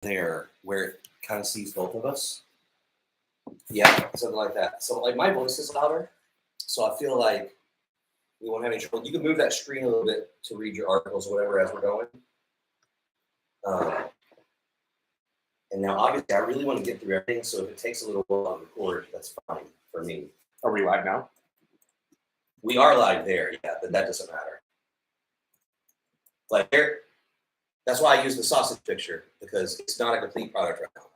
there where it kind of sees both of us. Yeah, something like that. So like my voice is louder, so I feel like we won't have any trouble. You can move that screen a little bit to read your articles or whatever as we're going. And now obviously I really want to get through everything, so if it takes a little while to record, that's fine for me. Are we live now? We are live there, yeah, but that doesn't matter. Like there, that's why I use the sausage picture, because it's not a complete product right now,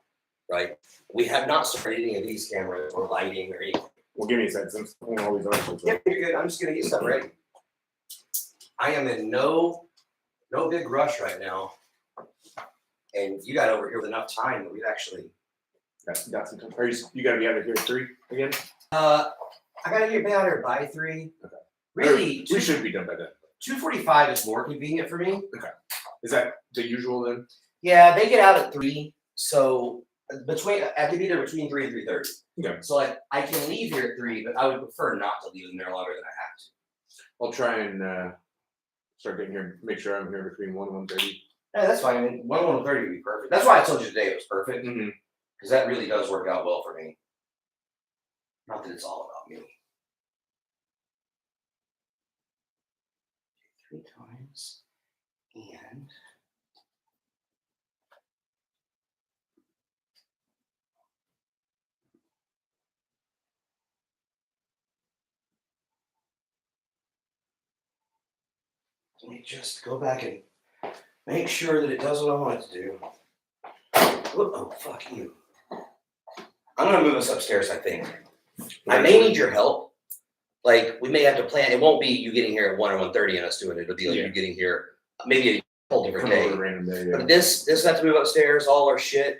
right? We have not started any of these cameras or lighting or anything. Well, give me a second. I'm all these articles. Yeah, you're good. I'm just gonna get stuff ready. I am in no big rush right now, and you got over here with enough time that we've actually got some time. You got to be out of here at 3 again? I gotta get out here by 3. Okay. Really, We should be done by then. 2:45 is more convenient for me. Okay. Is that the usual then? Yeah, they get out at 3, so I could be there between 3 and 3:30. Okay. So like I can leave here at 3, but I would prefer not to leave in there longer than I have to. I'll try and start getting here. Make sure I'm here between 1 and 1:30. Yeah, that's fine. I mean, 1:30 would be perfect. That's why I told you today it was perfect, because that really does work out well for me. Not that it's all about me. 3 times, and let me just go back and make sure that it does what I want it to do. Oh, fuck you. I'm going to move us upstairs, I think. I may need your help. Like, we may have to plan. It won't be you getting here at 1 or 1:30 and us doing it. It'll be like you getting here maybe a whole different day. Random day, yeah. But this has to move upstairs, all our shit.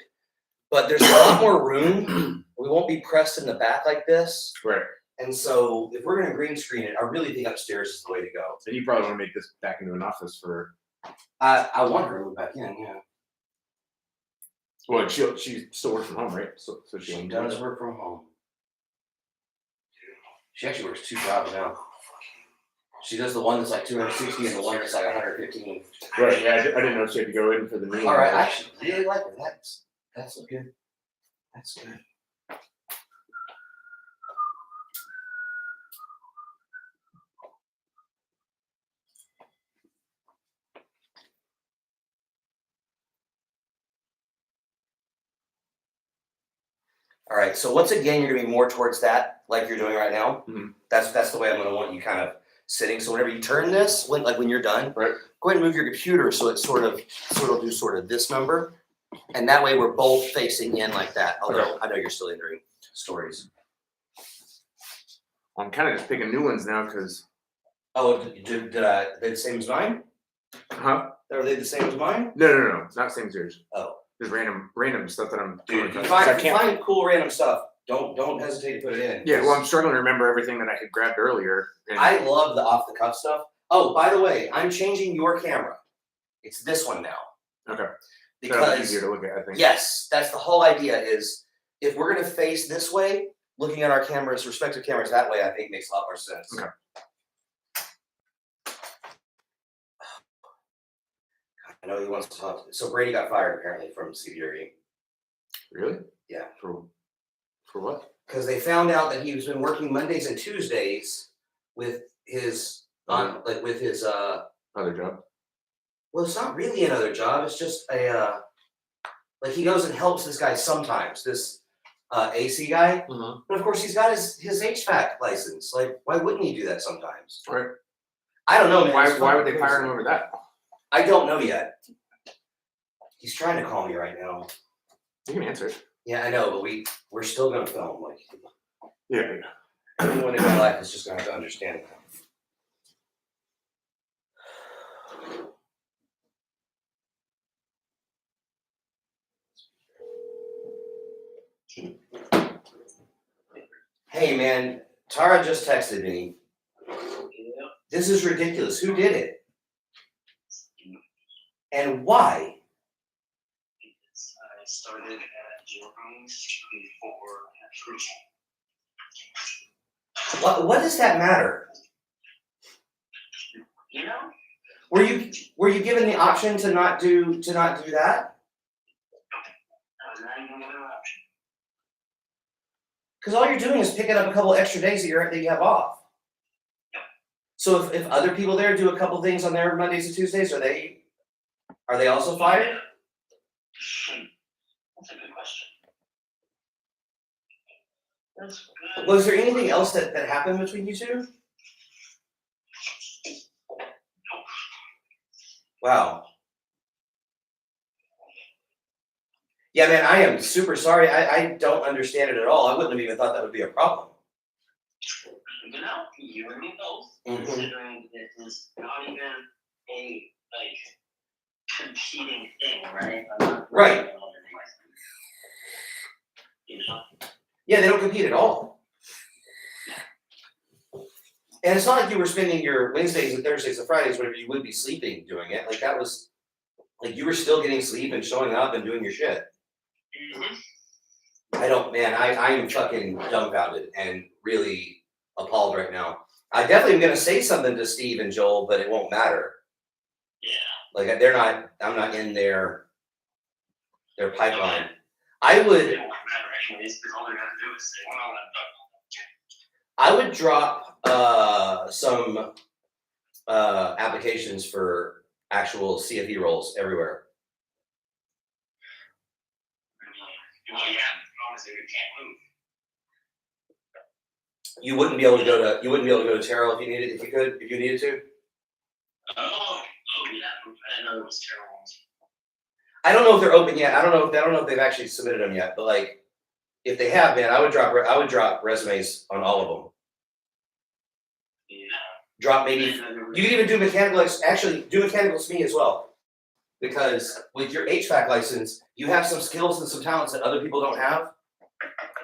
But there's a lot more room. We won't be pressed in the back like this. Right. And so if we're going to green screen it, I really think upstairs is the way to go. And you probably want to make this back into an office for... I want her to move back in, yeah. Well, she still works from home, right? So she does work from home. She actually works 2 jobs now. She does the one that's like 260 and the one that's like 115. Right, yeah, I didn't know she had to go in for the meeting. All right, I actually really like her. That's good. That's good. All right, so once again, you're gonna be more towards that, like you're doing right now. Mm-hmm. That's the way I'm gonna want you kind of sitting. So whenever you turn this, when you're done, right, go ahead and move your computer so it sort of do this number, and that way we're both facing in like that. Although I know you're still entering stories. I'm kind of just picking new ones now because. Oh, did they the same as mine? Huh? Are they the same as mine? No, not same as yours. Oh. Just random stuff that I'm doing. If you find cool random stuff, don't hesitate to put it in. Yeah, well, I'm struggling to remember everything that I had grabbed earlier. I love the off the cuff stuff. Oh, by the way, I'm changing your camera. It's this one now. Okay. Because easier to look at, I think. Yes, that's the whole idea. Is if we're gonna face this way, looking at our cameras, respective cameras that way, I think makes a lot more sense. Okay. I know he wants to talk. So Brady got fired apparently from CBRE. Really? Yeah. For what? Because they found out that he was been working Mondays and Tuesdays with his other job. Well, it's not really another job. It's just like he goes and helps this guy sometimes. This AC guy, but of course he's got his HVAC license. Like, why wouldn't he do that sometimes? Right. I don't know, man. Why would they fire him over that? I don't know yet. He's trying to call me right now. You can answer it. Yeah, I know, but we're still gonna film. Like, yeah. Everyone in my life is just gonna have to understand that. Hey, man, Tara just texted me. This is ridiculous. Who did it? And why? Because I started at Jones before What does that matter? You know? Were you given the option to not do that? was not even given an option. Because all you're doing is picking up a couple extra days that you have off. So if other people there do a couple things on their Mondays and Tuesdays, are they also fired? That's a good question. That's good. Was there anything else that happened between you two? Wow. Yeah, man, I am super sorry. I don't understand it at all. I wouldn't have even thought that would be a problem. You know, you and me both, considering it is not even a competing thing, right? I'm not Right. doing anything like that. You know? Yeah, they don't compete at all. And it's not like you were spending your Wednesdays and Thursdays and Fridays, whatever, you would be sleeping doing it. Like that was, like you were still getting sleep and showing up and doing your shit. I am fucking dumbfounded and really appalled right now. I definitely am gonna say something to Steve and Joel, but it won't matter. Yeah. Like I'm not in their pipeline. I It would won't matter anyways, because all they're gonna do is say, well, I would drop some applications for actual CFE roles everywhere. well, yeah, honestly, we can't move. You wouldn't be able to go to Terrell if you needed to. Oh, yeah, I didn't know it was terrible. I don't know if they're open yet. I don't know if they've actually submitted them yet. But like, if they have, man, I would drop resumes on all of them. Yeah. Drop maybe. You can even do mechanical. Actually, do mechanical to me as well, because with your HVAC license, you have some skills and some talents that other people don't have.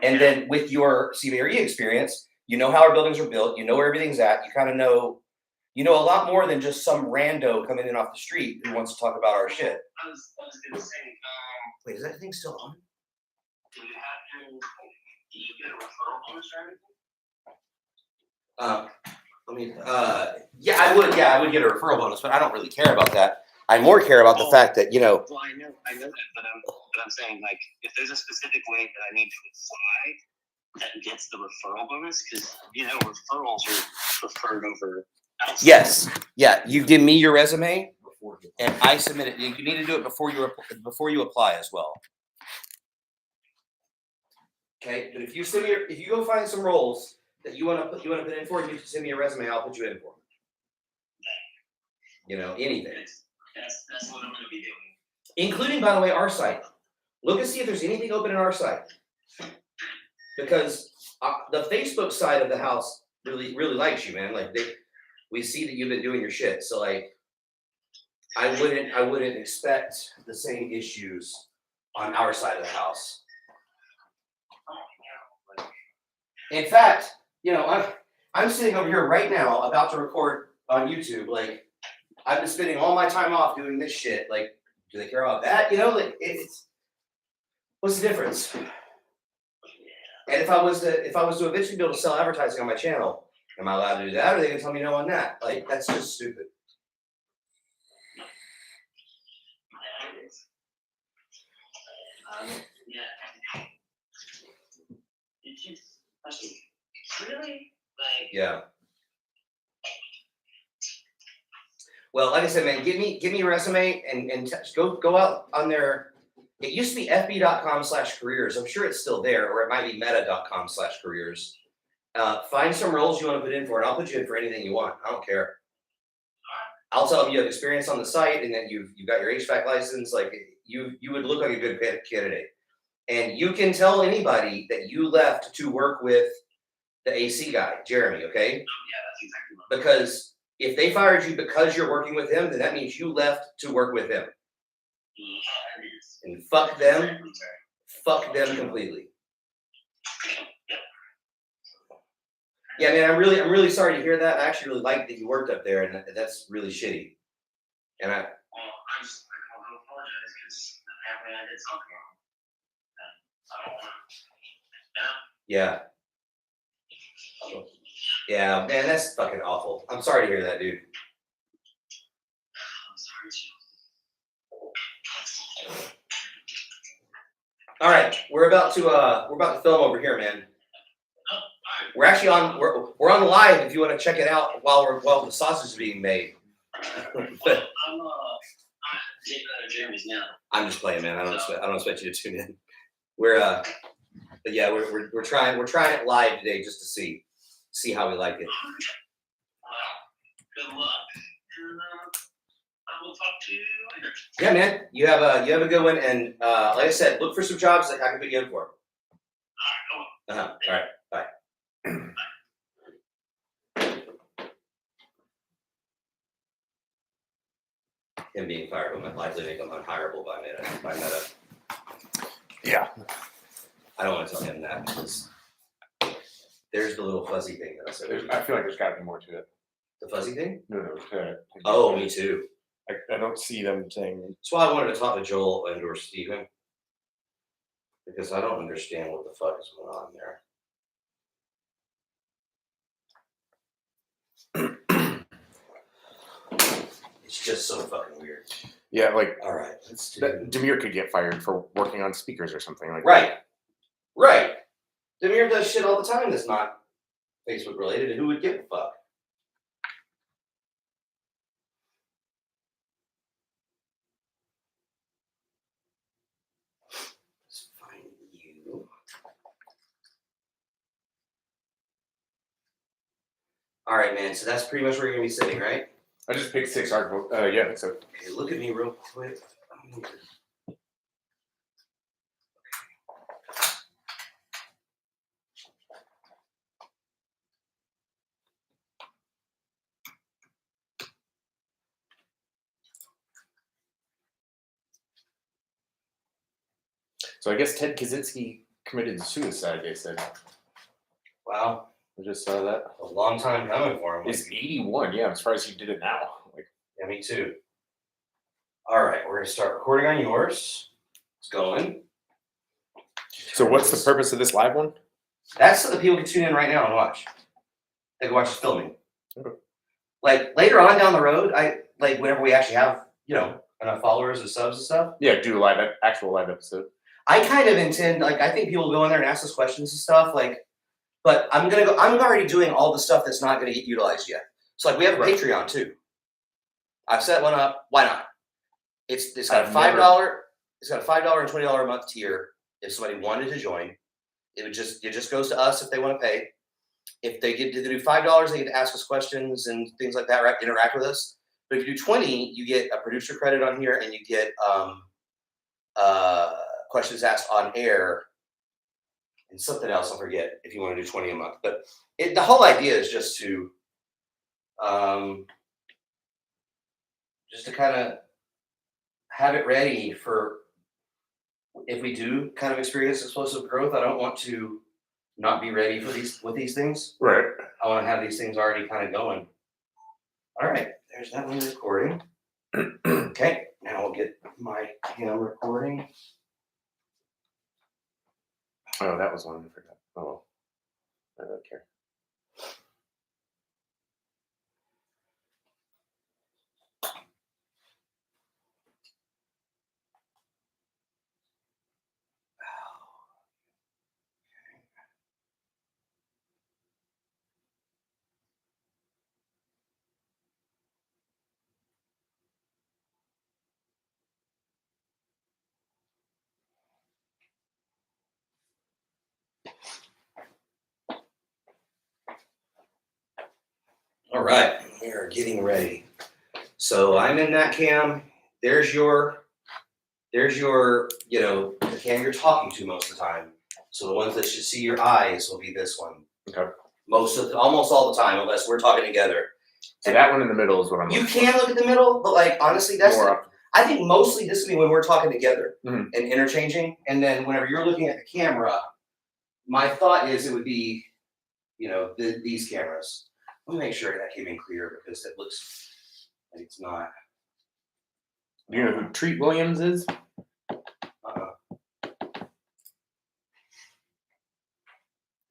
And then with your CBRE experience, you know how our buildings are built. You know where everything's at. You kind of know. You know a lot more than just some rando coming in off the street who wants to talk about our shit. I was gonna say, Wait, is that thing still on? do you get a referral bonus or anything? Yeah, I would get a referral bonus, but I don't really care about that. I more care about the fact that, Well, I know that, but I'm saying, like, if there's a specific way that I need to apply that gets the referral bonus, because referrals are preferred over outside. yes, yeah, you give me your resume and I submit it. You need to do it before you apply as well. Okay, but if you go find some roles that you want to put in for, you send me a resume, I'll put you in for. Anything. That's what I'm gonna be doing. Including, by the way, our site. Look and see if there's anything open in our site. Because the Facebook side of the house really, really likes you, man. Like we see that you've been doing your shit. So like, I wouldn't expect the same issues on our side of the house. In fact, I'm sitting over here right now about to record on YouTube. Like, I've been spending all my time off doing this shit. Like, do they care about that? Like it's what's the difference? And if I was to eventually be able to sell advertising on my channel, am I allowed to do that? Or are they gonna tell me no on that? Like, that's just stupid. Yeah, it is. Yeah. It's just really like. Yeah. Well, like I said, man, give me a resume and go out on their. It used to be fb.com/careers. I'm sure it's still there, or it might be meta.com/careers. Find some roles you want to put in for, and I'll put you in for anything you want. I don't care. I'll tell them you have experience on the site and that you've got your HVAC license. Like you would look like a good candidate, and you can tell anybody that you left to work with the AC guy, Jeremy. Okay? Yeah, that's exactly what. Because if they fired you because you're working with him, then that means you left to work with him. Yeah, it is. And fuck them. Fuck them completely. Yeah, man, I'm really sorry to hear that. I actually really like that you worked up there, and that's really shitty. And Well, I want to apologize because apparently I did something wrong. And I don't want to. yeah. Yeah, man, that's fucking awful. I'm sorry to hear that, dude. I'm sorry too. All right, we're about to film over here, man. We're actually we're on live if you want to check it out while the sausage is being made. Jeremy's now. I'm just playing, man. I don't expect you to tune in. But yeah, we're trying it live today just to see how we like it. Good luck. I will talk to you later. Yeah, man. You have a good one, and like I said, look for some jobs that I can put you in for. All right. All right. Bye. Him being fired will likely make him unhireable by Meta. Yeah. I don't want to tell him that because there's the little fuzzy thing that I said. I feel like there's got to be more to it. The fuzzy thing? No. Oh, me too. I don't see them saying. That's why I wanted to talk to Joel and or Steven. Because I don't understand what the fuck is going on there. It's just so fucking weird. Yeah, like All right, let's do Demir could get fired for working on speakers or something like Right. Demir does shit all the time that's not Facebook related, and who would give a fuck? Let's find you. All right, man. So that's pretty much where you're gonna be sitting, right? I just picked 6 articles. Yeah, so Okay, look at me real quick. So I guess Ted Kaczynski committed suicide, they said. Wow, I just saw that. a long time coming for him. He's 81. Yeah, I'm surprised he did it now. Like, Yeah, me too. All right, we're gonna start recording on yours. It's going. so what's the purpose of this live one? That's so that people can tune in right now and watch. They can watch us filming. Okay. Like later on down the road, whenever we actually have, enough followers and subs and stuff. Yeah, do actual live episode. I kind of intend, I think people go in there and ask us questions and stuff, but I'm already doing all the stuff that's not gonna get utilized yet. So we have a Right. Patreon too. I've set one up. Why not? It's got a I've $5 and $20 a month tier. If somebody wanted to join, it just goes to us if they want to pay. If they get to do $5, they get to ask us questions and things like that, right? Interact with us. But if you do 20, you get a producer credit on here, and you get questions asked on air, and something else I forget if you want to do 20 a month. But the whole idea is just to kind of have it ready for if we do kind of experience explosive growth. I don't want to not be ready for these things. Right. I want to have these things already kind of going. All right, there's that one recording. Okay, now we'll get my cam recording. Oh, that was one I forgot. Oh, I don't care. All right, we are getting ready. So I'm in that cam. There's your, the cam you're talking to most of the time. So the ones that should see your eyes will be this one. Okay. Almost all the time, unless we're talking together. So that one in the middle is what I'm You looking can look at the middle, but honestly, that's for. More often. I think mostly this will be when we're talking together Mhm. and interchanging, and then whenever you're looking at the camera, my thought is it would be, these cameras. Let me make sure that came in clear because it looks like it's not. Do you know who Treat Williams is?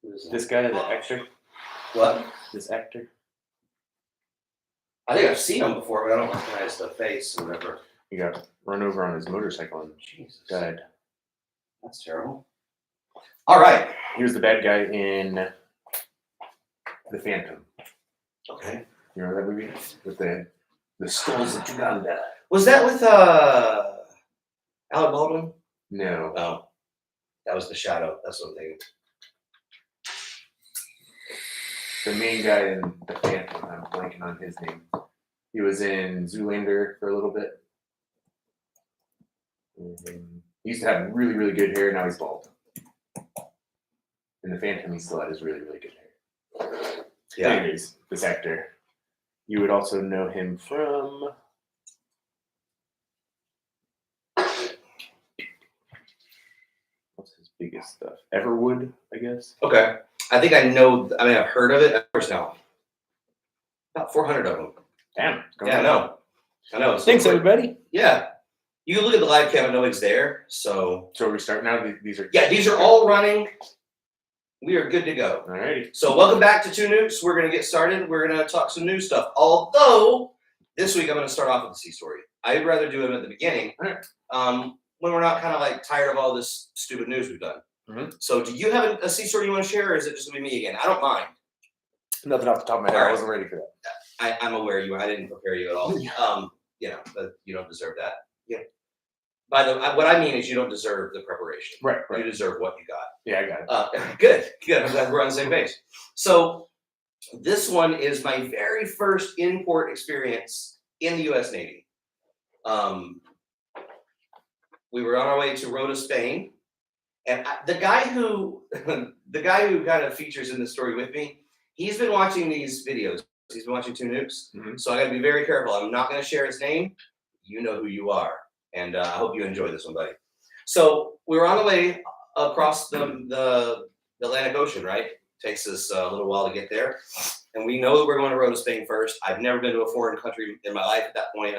Who is that? This guy, the actor. What? This actor. I think I've seen him before, but I don't recognize the face or whatever. He got run over on his motorcycle and Jesus. died. That's terrible. All right. He was the bad guy in The Phantom. Okay. You remember that movie with the skulls of Uganda? Was that with Alec Baldwin? No. Oh, that was The Shadow. That's what I'm thinking. The main guy in The Phantom. I'm blanking on his name. He was in Zoolander for a little bit. He used to have really, really good hair. Now he's bald. In The Phantom, he still had his really, really good hair. Yeah. Anyways, this actor. You would also know him from. What's his biggest stuff? Everwood, I guess. Okay. I think I know. I mean, I've heard of it. Of course, now. About 400 of them. Damn. Yeah, I know. I know. So Thanks, quick. everybody. Yeah. You can look at the live cam and know he's there. So, So we start now. These are. yeah, these are all running. We are good to go. Alrighty. So, welcome back to Two Newks. We're going to get started. We're going to talk some new stuff. Although, this week I'm going to start off with a C story. I'd rather do them at the beginning when we're not kind of like tired of all this stupid news we've done. Mhm. So, do you have a C story you want to share, or is it just going to be me again? I don't mind. Nothing off the top of my head. I wasn't ready for that. I'm aware I didn't prepare you at all. But you don't deserve that. Yeah. What I mean is you don't deserve the preparation. Right. You deserve what you got. Yeah, I got it. Good. I'm glad we're on the same page. So this one is my very first import experience in the U.S. Navy. We were on our way to Rota, Spain, and the guy who kind of features in the story with me, he's been watching these videos. He's been watching Two Newks, so I got to be very careful. I'm not going to share his name. You know who you are, and I hope you enjoy this one, buddy. So we were on the way across the Atlantic Ocean, right? Takes us a little while to get there, and we know that we're going to Rota, Spain first. I've never been to a foreign country in my life at that point.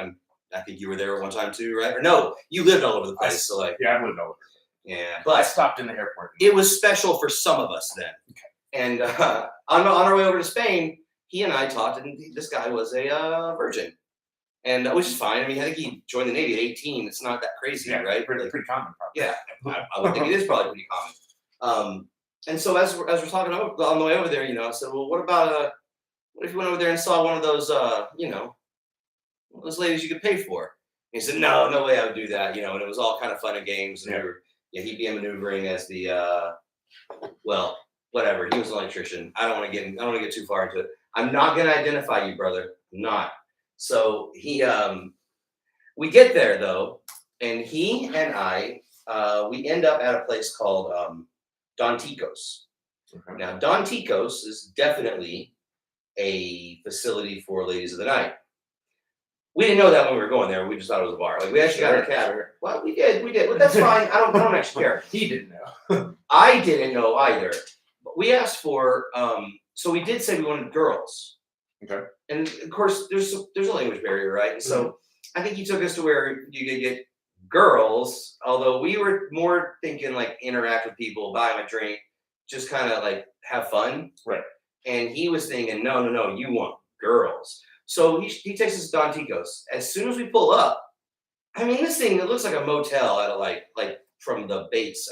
I think you were there at one time too, right? Or no, you lived all over the place. So like, Yeah, I've lived all over. yeah, I but stopped in the airport. it was special for some of us then. Okay. And on our way over to Spain, he and I talked, and this guy was a virgin, and which is fine. I mean, I think he joined the Navy at 18. It's not that crazy, Yeah, right? Pretty Like, common, probably. yeah, I would think it is probably pretty common. And so as we're talking on the way over there, I said, well, what if you went over there and saw one of those, those ladies you could pay for? And he said, no way I would do that, and it was all kind of fun and games. And he'd be maneuvering as the, whatever. He was an electrician. I don't want to get too far into it. I'm not going to identify you, brother. I'm not. So we get there though, and he and I, we end up at a place called Don Tico's. Okay. Now, Don Tico's is definitely a facility for ladies of the night. We didn't know that when we were going there. We just thought it was a bar. Like, we actually got in a cab. Well, we did. But that's fine. I don't actually care. He didn't know. I didn't know either. But we asked for, so we did say we wanted girls. Okay. And of course, there's a language barrier, right? And so I think he took us to where you could get girls, although we were more thinking like interact with people, buy them a drink, just kind of like have fun. Right. And he was thinking, no, you want girls. So he takes us to Don Tico's. As soon as we pull up, I mean, this thing, it looks like a motel out of like from the Bates,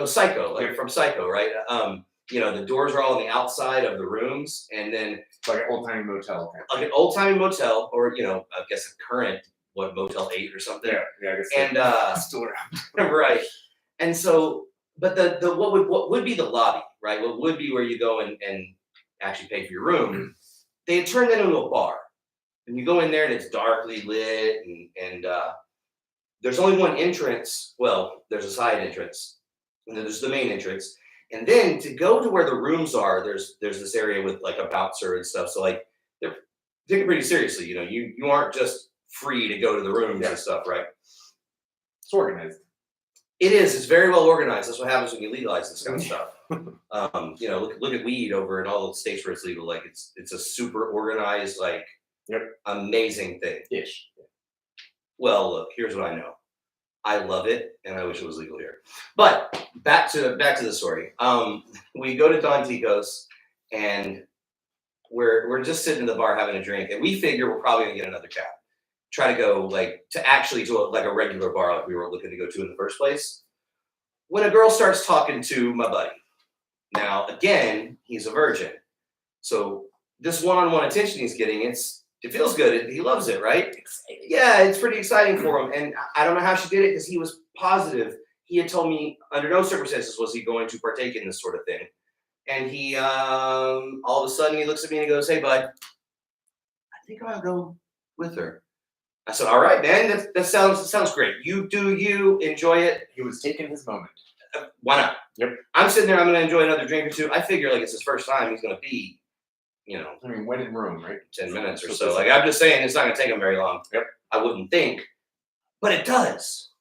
Psycho, like from Psycho, right? The doors are all on the outside of the rooms, and then It's like an old-timey motel. like an old-timey motel, or I guess a current Motel 8 or something. Yeah, I guess. And still around. right. And so, but the what would be the lobby, right? What would be where you go and actually pay for your room? They had turned that into a bar, and you go in there and it's darkly lit, and there's only one entrance. Well, there's a side entrance, and then there's the main entrance. And then to go to where the rooms are, there's this area with like a bouncer and stuff. So like they're taking it pretty seriously. You aren't just free to go to the rooms and stuff, right? It's organized. It is. It's very well organized. That's what happens when you legalize this kind of stuff. Look at weed over in all the states where it's legal. Like it's a super organized, like amazing thing. Ish. Well, look, here's what I know. I love it, and I wish it was legal here. But back to the story. We go to Don Tico's, and we're just sitting in the bar having a drink, and we figure we're probably gonna get another cab. try to go to a regular bar like we were looking to go to in the first place. When a girl starts talking to my buddy, now again, he's a virgin. So this one-on-one attention he's getting, it feels good. He loves it, right? Yeah, it's pretty exciting for him. And I don't know how she did it because he was positive. He had told me under no circumstances was he going to partake in this sort of thing. And he, all of a sudden, he looks at me and he goes, "Hey, bud, I think I'll go with her." I said, "All right, man, that sounds great. You do you, enjoy it." He was taking his moment. Why not? Yep. I'm sitting there, I'm going to enjoy another drink or two. I figure like it's his first time. He's going to be, I mean, when in Rome, right? 10 minutes or so. Like, I'm just saying it's not going to take him very long. Yep. I wouldn't think. But it does.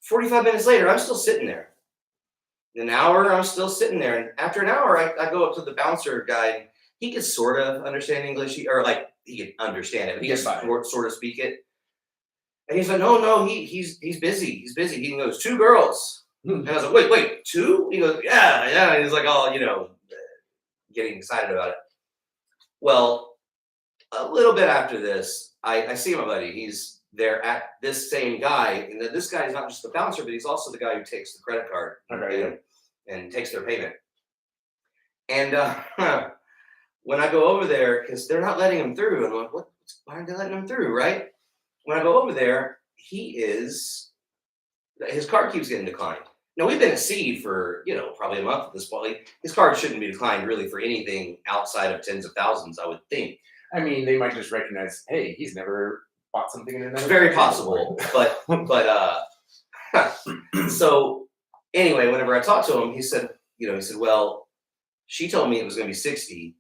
45 minutes later, I'm still sitting there. An hour, I'm still sitting there. And after an hour, I go up to the bouncer guy. He could sort of understand English, he could understand it, but he could sort of speak it. And he's like, no, he's busy. He's busy. He goes, 2 girls. And I was like, wait, 2? He goes, yeah. And he's like, all, getting excited about it. Well, a little bit after this, I see my buddy. He's there at this same guy. And this guy is not just the bouncer, but he's also the guy who takes the credit card and takes their payment. And when I go over there, because they're not letting him through, I'm like, what? Why aren't they letting him through, right? When I go over there, his card keeps getting declined. Now, we've been at sea for, probably a month at this point. Like, his card shouldn't be declined really for anything outside of tens of thousands, I would think. I mean, they might just recognize, hey, he's never bought something in another. It's very possible, but so anyway, whenever I talked to him, he said, well, she told me it was going to be 60,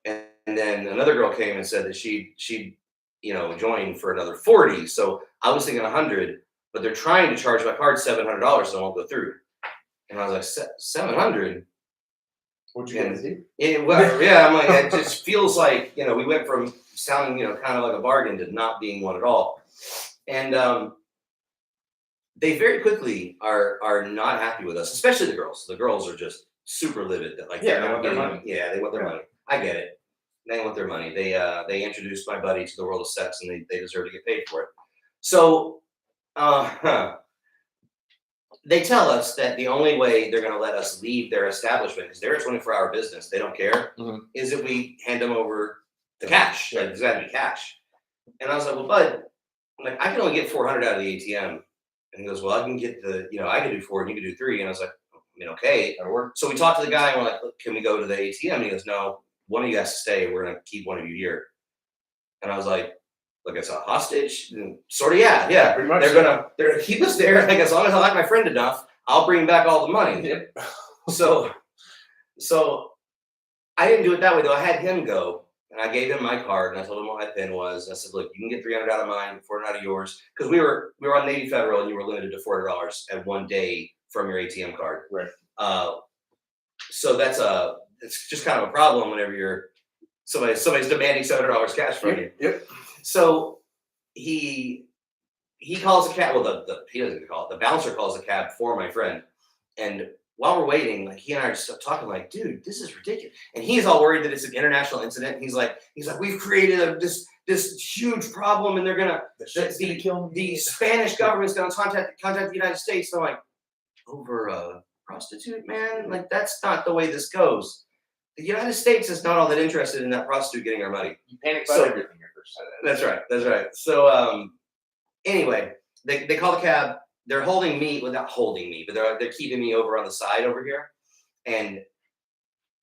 and then another girl came and said that she'd join for another 40. So I was thinking 100. But they're trying to charge my card $700, so it won't go through. And I was like, 700? What'd you guys do? Yeah, I'm like, it just feels like, we went from sounding, kind of like a bargain to not being one at all. And they very quickly are not happy with us, especially the girls. The girls are just super livid. That they want their money. Yeah, they want their money. I get it. They want their money. They introduced my buddy to the world of sex, and they deserve to get paid for it. So they tell us that the only way they're going to let us leave their establishment, because they're a 24-hour business, they don't care, is if we hand them over the cash. Like, there's got to be cash. And I was like, well, bud, I can only get 400 out of the ATM. And he goes, well, I can get I can do 4 and you can do 3. And I was like, okay. That'll work. So we talked to the guy and we're like, look, can we go to the ATM? And he goes, no, one of you has to stay. We're going to keep one of you here. And I was like, it's a hostage? Sort of, yeah. Pretty much. They're gonna keep us there. Like, as long as I like my friend enough, I'll bring back all the money. Yep. So I didn't do it that way though. I had him go, and I gave him my card, and I told him what my PIN was. And I said, look, you can get 300 out of mine, 400 out of yours, because we were on Navy Federal, and you were limited to $400 at one day from your ATM card. Right. So it's just kind of a problem whenever you're somebody's demanding $700 cash from you. Yep. So he calls a cab. Well, he doesn't call it. The bouncer calls a cab for my friend. And while we're waiting, he and I are just talking like, dude, this is ridiculous. And he's all worried that it's an international incident. He's like, we've created this huge problem, and they're gonna the Spanish government's gonna contact the United States. And I'm like, over a prostitute, man? Like, that's not the way this goes. The United States is not all that interested in that prostitute getting our money. You panic about everything at first. That's right. So anyway, they call the cab. They're holding me, well, not holding me, but they're keeping me over on the side over here. And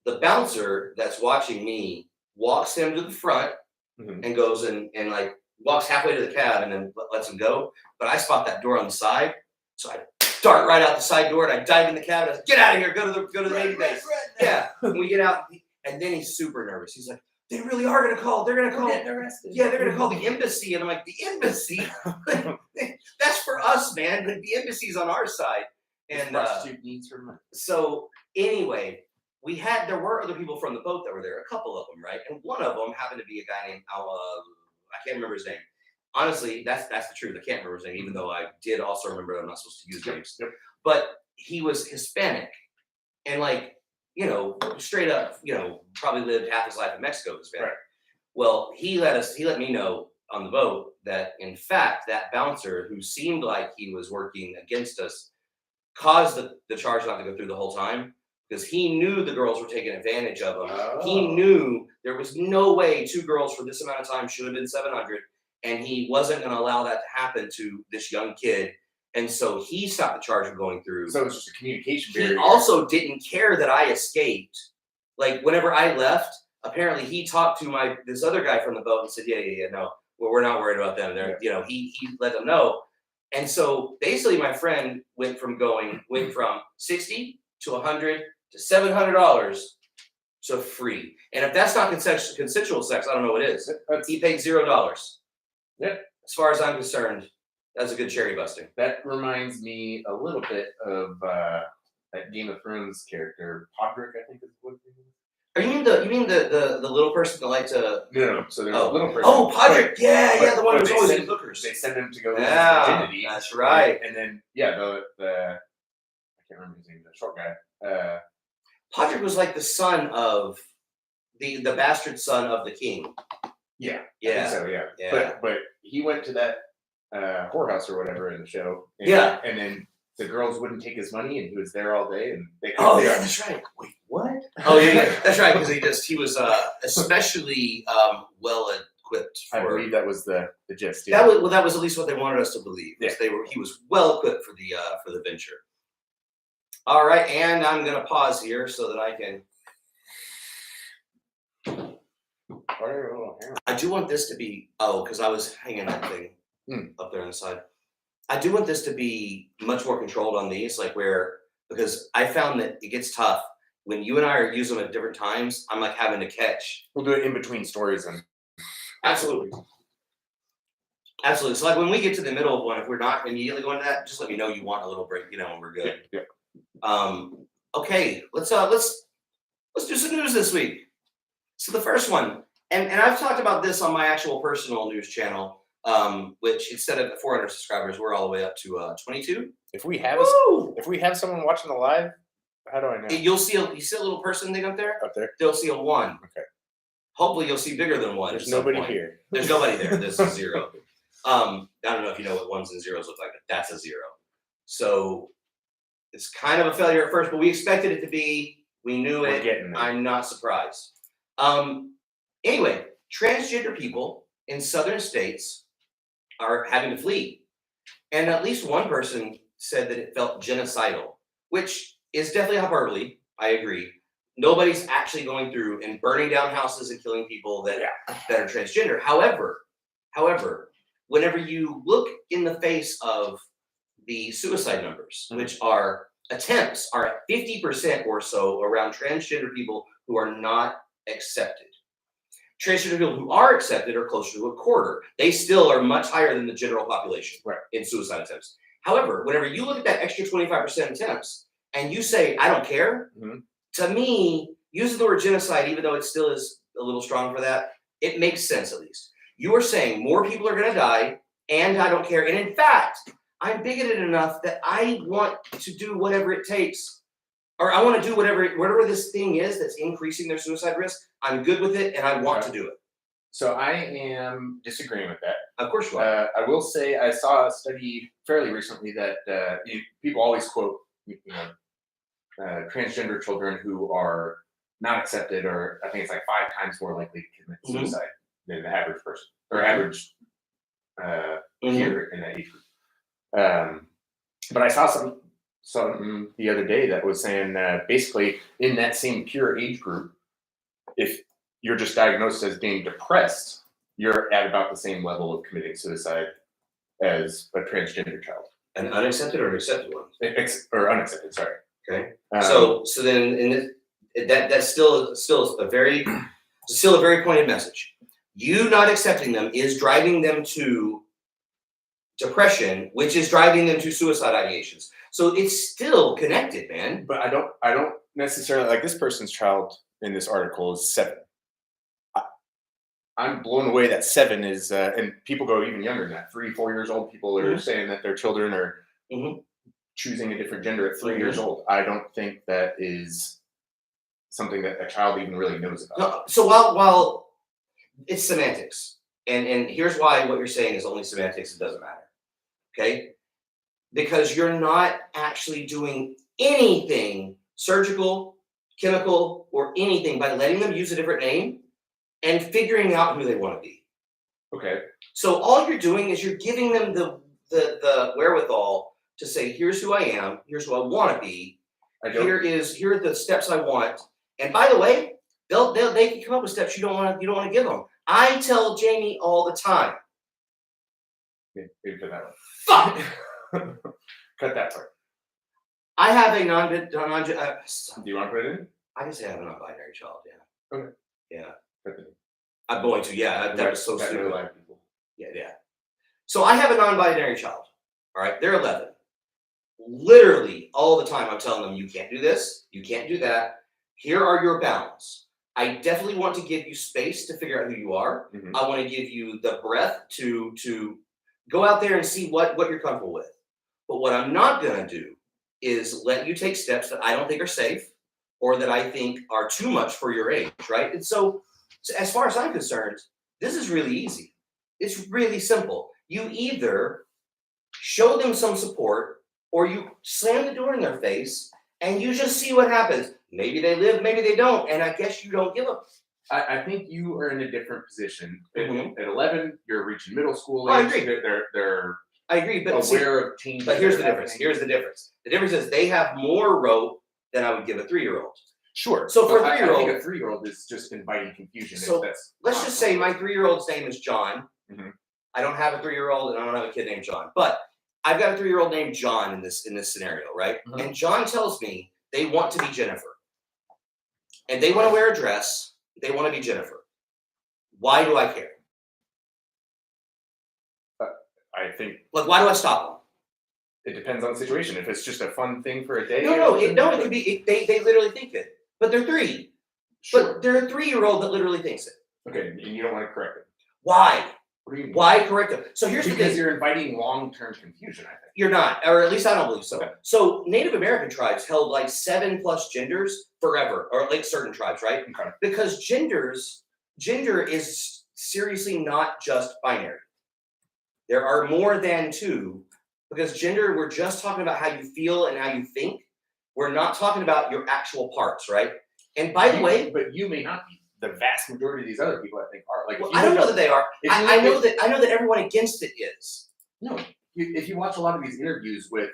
the bouncer that's watching me walks him to the front and goes and walks halfway to the cab and then lets him go. But I spot that door on the side, so I dart right out the side door and I dive in the cab and I say, get out of here, go to the Navy base. Yeah, and we get out, and then he's super nervous. He's like, they really are going to call. They're going to call. Yeah, they're going to call the embassy. And I'm like, the embassy? That's for us, man. The embassy's on our side. And prostitute needs her money. So anyway, there were other people from the boat that were there, a couple of them, right? And one of them happened to be a guy named I can't remember his name. Honestly, that's the truth. I can't remember his name, even though I did also remember that I'm not supposed to use names. Yep. But he was Hispanic, and straight up, probably lived half his life in Mexico, Hispanic. Right. Well, he let me know on the boat that, in fact, that bouncer who seemed like he was working against us caused the charge not to go through the whole time because he knew the girls were taking advantage of him. He knew there was no way 2 girls for this amount of time should have been 700, and he wasn't going to allow that to happen to this young kid. And so he stopped the charge from going through. So it was just a communication He barrier. also didn't care that I escaped. Like whenever I left, apparently he talked to this other guy from the boat and said, yeah, no, well, we're not worried about them. They're, he let them know. And so basically my friend went from 60 to 100 to $700 to free. And if that's not consensual sex, I don't know what is. He paid $0. Yep. As far as I'm concerned, that's a good cherry busting. That reminds me a little bit of that Game of Thrones character, Podrick, I think is what his name is. Oh, you mean the little person that liked to? No. So there's a little person. Oh, Podrick, yeah, the one who's always in hookers. They send him to go lose his Yeah, virginity. that's right. And then the I can't remember his name, the short guy. Podrick was like the son of the bastard son of the king. Yeah. I Yeah. think so, yeah. Yeah. But he went to that whorehouse or whatever in the show. And, Yeah. And then the girls wouldn't take his money, and he was there all day, and they. Oh they yeah, are- that's right. Wait, what? Oh yeah, that's right. Because he was especially well equipped I for. believe that was the gist. Yeah. That was at least what they wanted us to believe. Yeah. He was well equipped for the venture. All right, and I'm gonna pause here so that I can. I do want this to be because I was hanging that thing up there on the side. I do want this to be much more controlled on these, because I found that it gets tough when you and I are using them at different times. I'm like having to catch. We'll do it in between stories and. Absolutely. So like when we get to the middle of one, if we're not immediately going to that, just let me know you want a little break, and we're good. Yeah. Okay, let's do some news this week. So the first one, and I've talked about this on my actual personal news channel, which instead of 400 subscribers, we're all the way up to 22. If we have Woo! if we have someone watching the live, how do I know? You see a little person thing up there? Up there. They'll see a 1. Okay. Hopefully you'll see bigger than 1. There's at some nobody point. here. There's nobody there. This is 0. I don't know if you know what 1s and 0s look like, but that's a 0. So it's kind of a failure at first, but we expected it to be. We knew We're it. getting there. I'm not surprised. Anyway, transgender people in southern states are having to flee. And at least one person said that it felt genocidal, which is definitely hyperbole. I agree. Nobody's actually going through and burning down houses and killing people that are transgender. However, whenever you look in the face of the suicide numbers, which are attempts are at 50% or so around transgender people who are not accepted. Transgender people who are accepted are closer to a quarter. They still are much higher than the general population in suicide attempts. However, whenever you look at that extra 25% attempts and you say, I don't care, to me, using the word genocide, even though it still is a little strong for that, it makes sense at least. You are saying more people are going to die and I don't care. And in fact, I'm bigoted enough that I want to do whatever it takes, or I want to do whatever this thing is that's increasing their suicide risk. I'm good with it, and I want to do it. So I am disagreeing with that. Of course you are. I will say I saw a study fairly recently that people always quote, transgender children who are not accepted, or I think it's like 5 times more likely to commit suicide than the average person or average peer in that age group. But I saw something the other day that was saying basically in that same pure age group, if you're just diagnosed as being depressed, you're at about the same level of committing suicide as a transgender child. An unaccepted or an accepted one? Or unaccepted, sorry. Okay. So then that's still a very pointed message. You not accepting them is driving them to depression, which is driving them to suicide ideations. So it's still connected, man. But I don't necessarily like this person's child in this article is 7. I'm blown away that 7 is, and people go even younger than that. 3, 4 years old, people are saying that their children are choosing a different gender at 3 years old. I don't think that is something that a child even really knows about. No, so while it's semantics, And here's why what you're saying is only semantics, it doesn't matter. Okay? Because you're not actually doing anything surgical, chemical, or anything by letting them use a different name and figuring out who they want to be. Okay. So all you're doing is you're giving them the wherewithal to say, here's who I am, here's who I want to be, here are the steps I want. And by the way, they can come up with steps you don't want to give them. I tell Jamie all the time. Maybe put that one. Fuck. Cut that part. I have a non. Do you want to put it in? I can say I have a non-binary child. Yeah. Okay. Yeah. Put it in. I'm going to. Yeah. That was so That stupid. live people. Yeah. So I have a non-binary child. All right. They're 11. Literally all the time, I'm telling them, you can't do this. You can't do that. Here are your bounds. I definitely want to give you space to figure out who you are. Mhm. I want to give you the breath to go out there and see what you're comfortable with. But what I'm not going to do is let you take steps that I don't think are safe or that I think are too much for your age, right? And so as far as I'm concerned, this is really easy. It's really simple. You either show them some support or you slam the door in their face and you just see what happens. Maybe they live, maybe they don't, and I guess you don't give up. I think you are in a different position. Mhm. At 11, you're reaching middle school Oh, I age. agree. They're I agree, but aware of changes. but here's that the are difference. happening. Here's the difference. The difference is they have more rope than I would give a 3-year-old. Sure. So for a But 3-year-old, I think a 3-year-old is just inviting confusion. So, that's let's just say my 3-year-old's name is John. Mhm. I don't have a 3-year-old and I don't have a kid named John, but I've got a 3-year-old named John in this scenario, right? Mhm. And John tells me they want to be Jennifer, and they want to wear a dress. They want to be Jennifer. Why do I care? I think Like, why do I stop them? it depends on the situation. If it's just a fun thing for a day. No, it could be. They literally think it, but they're 3. Sure. But they're a 3-year-old that literally thinks it. Okay, and you don't want to correct it. Why? What do you mean? Why correct them? So here's the Because thing. you're inviting long-term confusion, I think. You're not, or at least I don't believe so. Okay. So Native American tribes held like 7+ genders forever, or like certain tribes, right? Okay. Because gender is seriously not just binary. There are more than 2. Because gender, we're just talking about how you feel and how you think. We're not talking about your actual parts, right? And by the way, But you may not be. The vast majority of these other people, I think, are. Like, well, if you I don't look know up- that they are. if you I look know that everyone against it is. No, if you watch a lot of these interviews with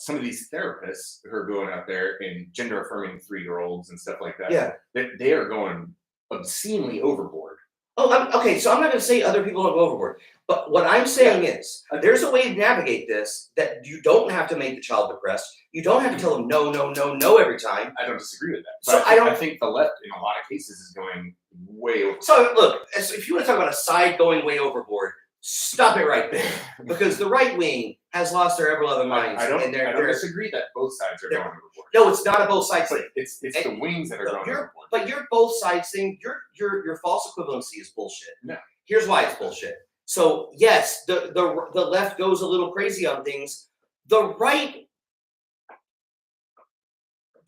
some of these therapists who are going out there and gender affirming 3-year-olds and stuff like that, Yeah. they are going obscenely overboard. Oh, okay. So I'm not going to say other people don't go overboard, but what I'm saying is there's a way to navigate this that you don't have to make the child depressed. You don't have to tell them no every time. I don't disagree with that. So But I think the left, in a lot of cases, is going way over. So look, if you want to talk about a side going way overboard, stop it right there, because the right wing has lost their ever-loving minds. I don't and they're disagree that both sides are they're- going overboard. no, it's not a both sides But thing. it's the wings that are going overboard. But your both sides thing, your false equivalency is bullshit. No. Here's why it's bullshit. So yes, the left goes a little crazy on things. The right,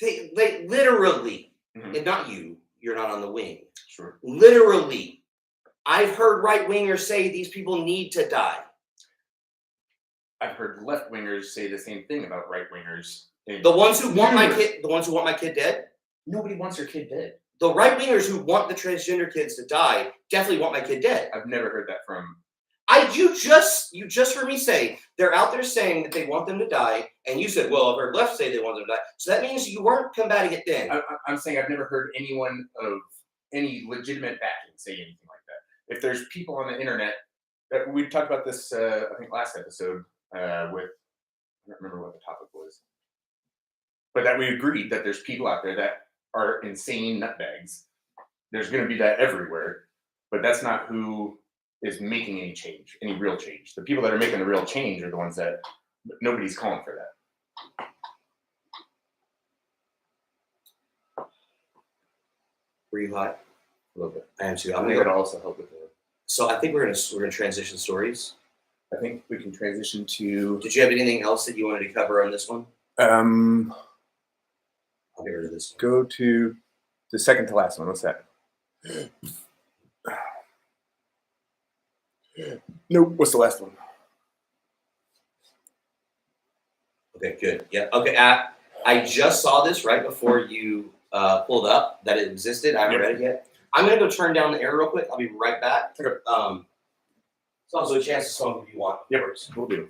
they literally, Mhm. and not you're not on the wing. Sure. Literally, I've heard right wingers say these people need to die. I've heard left wingers say the same thing about right wingers. The ones who want my Numerous. kid, the ones who want my kid dead. Nobody wants your kid dead. The right wingers who want the transgender kids to die definitely want my kid dead. I've never heard that from. You just heard me say they're out there saying that they want them to die, and you said, well, I've heard left say they want them to die. So that means you weren't combating it then. I'm saying I've never heard anyone of any legitimate backing say anything like that. If there's people on the internet, that we talked about this, I think last episode with, I don't remember what the topic was, but that we agreed that there's people out there that are insane nutbags. There's going to be that everywhere, but that's not who is making any change, any real change. The people that are making the real change are the ones that nobody's calling for that. Were you hot? A little bit. I am too. I think that'll also help with the. So I think we're gonna transition stories. I think we can transition to. Did you have anything else that you wanted to cover on this one? Um, I'll get rid of this one. go to the second to last one. What's that? Nope. What's the last one? Okay, good. Yeah. Okay. I just saw this right before you pulled up that it existed. I haven't read it yet. I'm gonna go turn down the air real quick. I'll be right back. Okay. It's also a chance to smoke if you want. Yep. We'll do.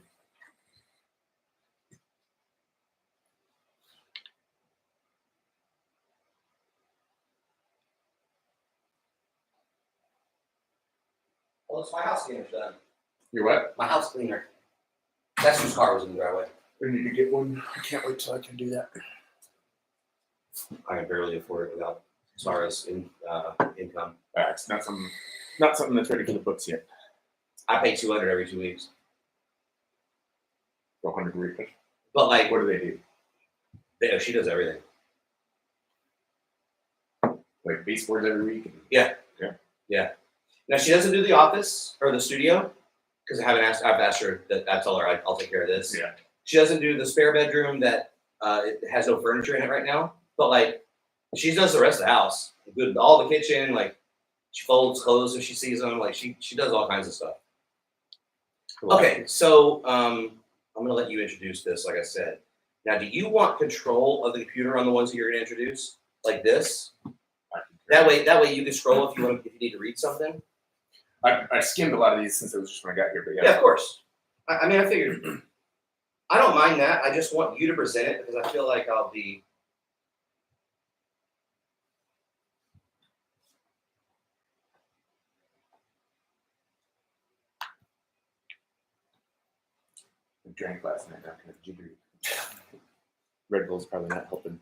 Well, it's my house cleaner's done. Your what? My house cleaner. That's whose car was in the driveway. I need to get one. I can't wait till I can do that. I can barely afford it without, as far as income. It's not something that's ready for the books yet. I pay $200 every 2 weeks. 100 weekly. But like, What do they do? she does everything. Like baseboards every week? Yeah. Now she doesn't do the office or the studio because I've asked her that I tell her I'll take care of this. Yeah. She doesn't do the spare bedroom that it has no furniture in it right now. But like, she does the rest of the house. Good, all the kitchen. Like, she folds clothes if she sees them. Like, she does all kinds of stuff. Okay, so I'm gonna let you introduce this. Like I said, now, do you want control of the computer on the ones that you're gonna introduce, like this? That way you can scroll if you need to read something. I skimmed a lot of these since it was just when I got here, but Yeah, of course. I mean, I figured. I don't mind that. I just want you to present it because I feel like I'll be. I drank last night. I'm kind of jittery. Red Bull's probably not helping.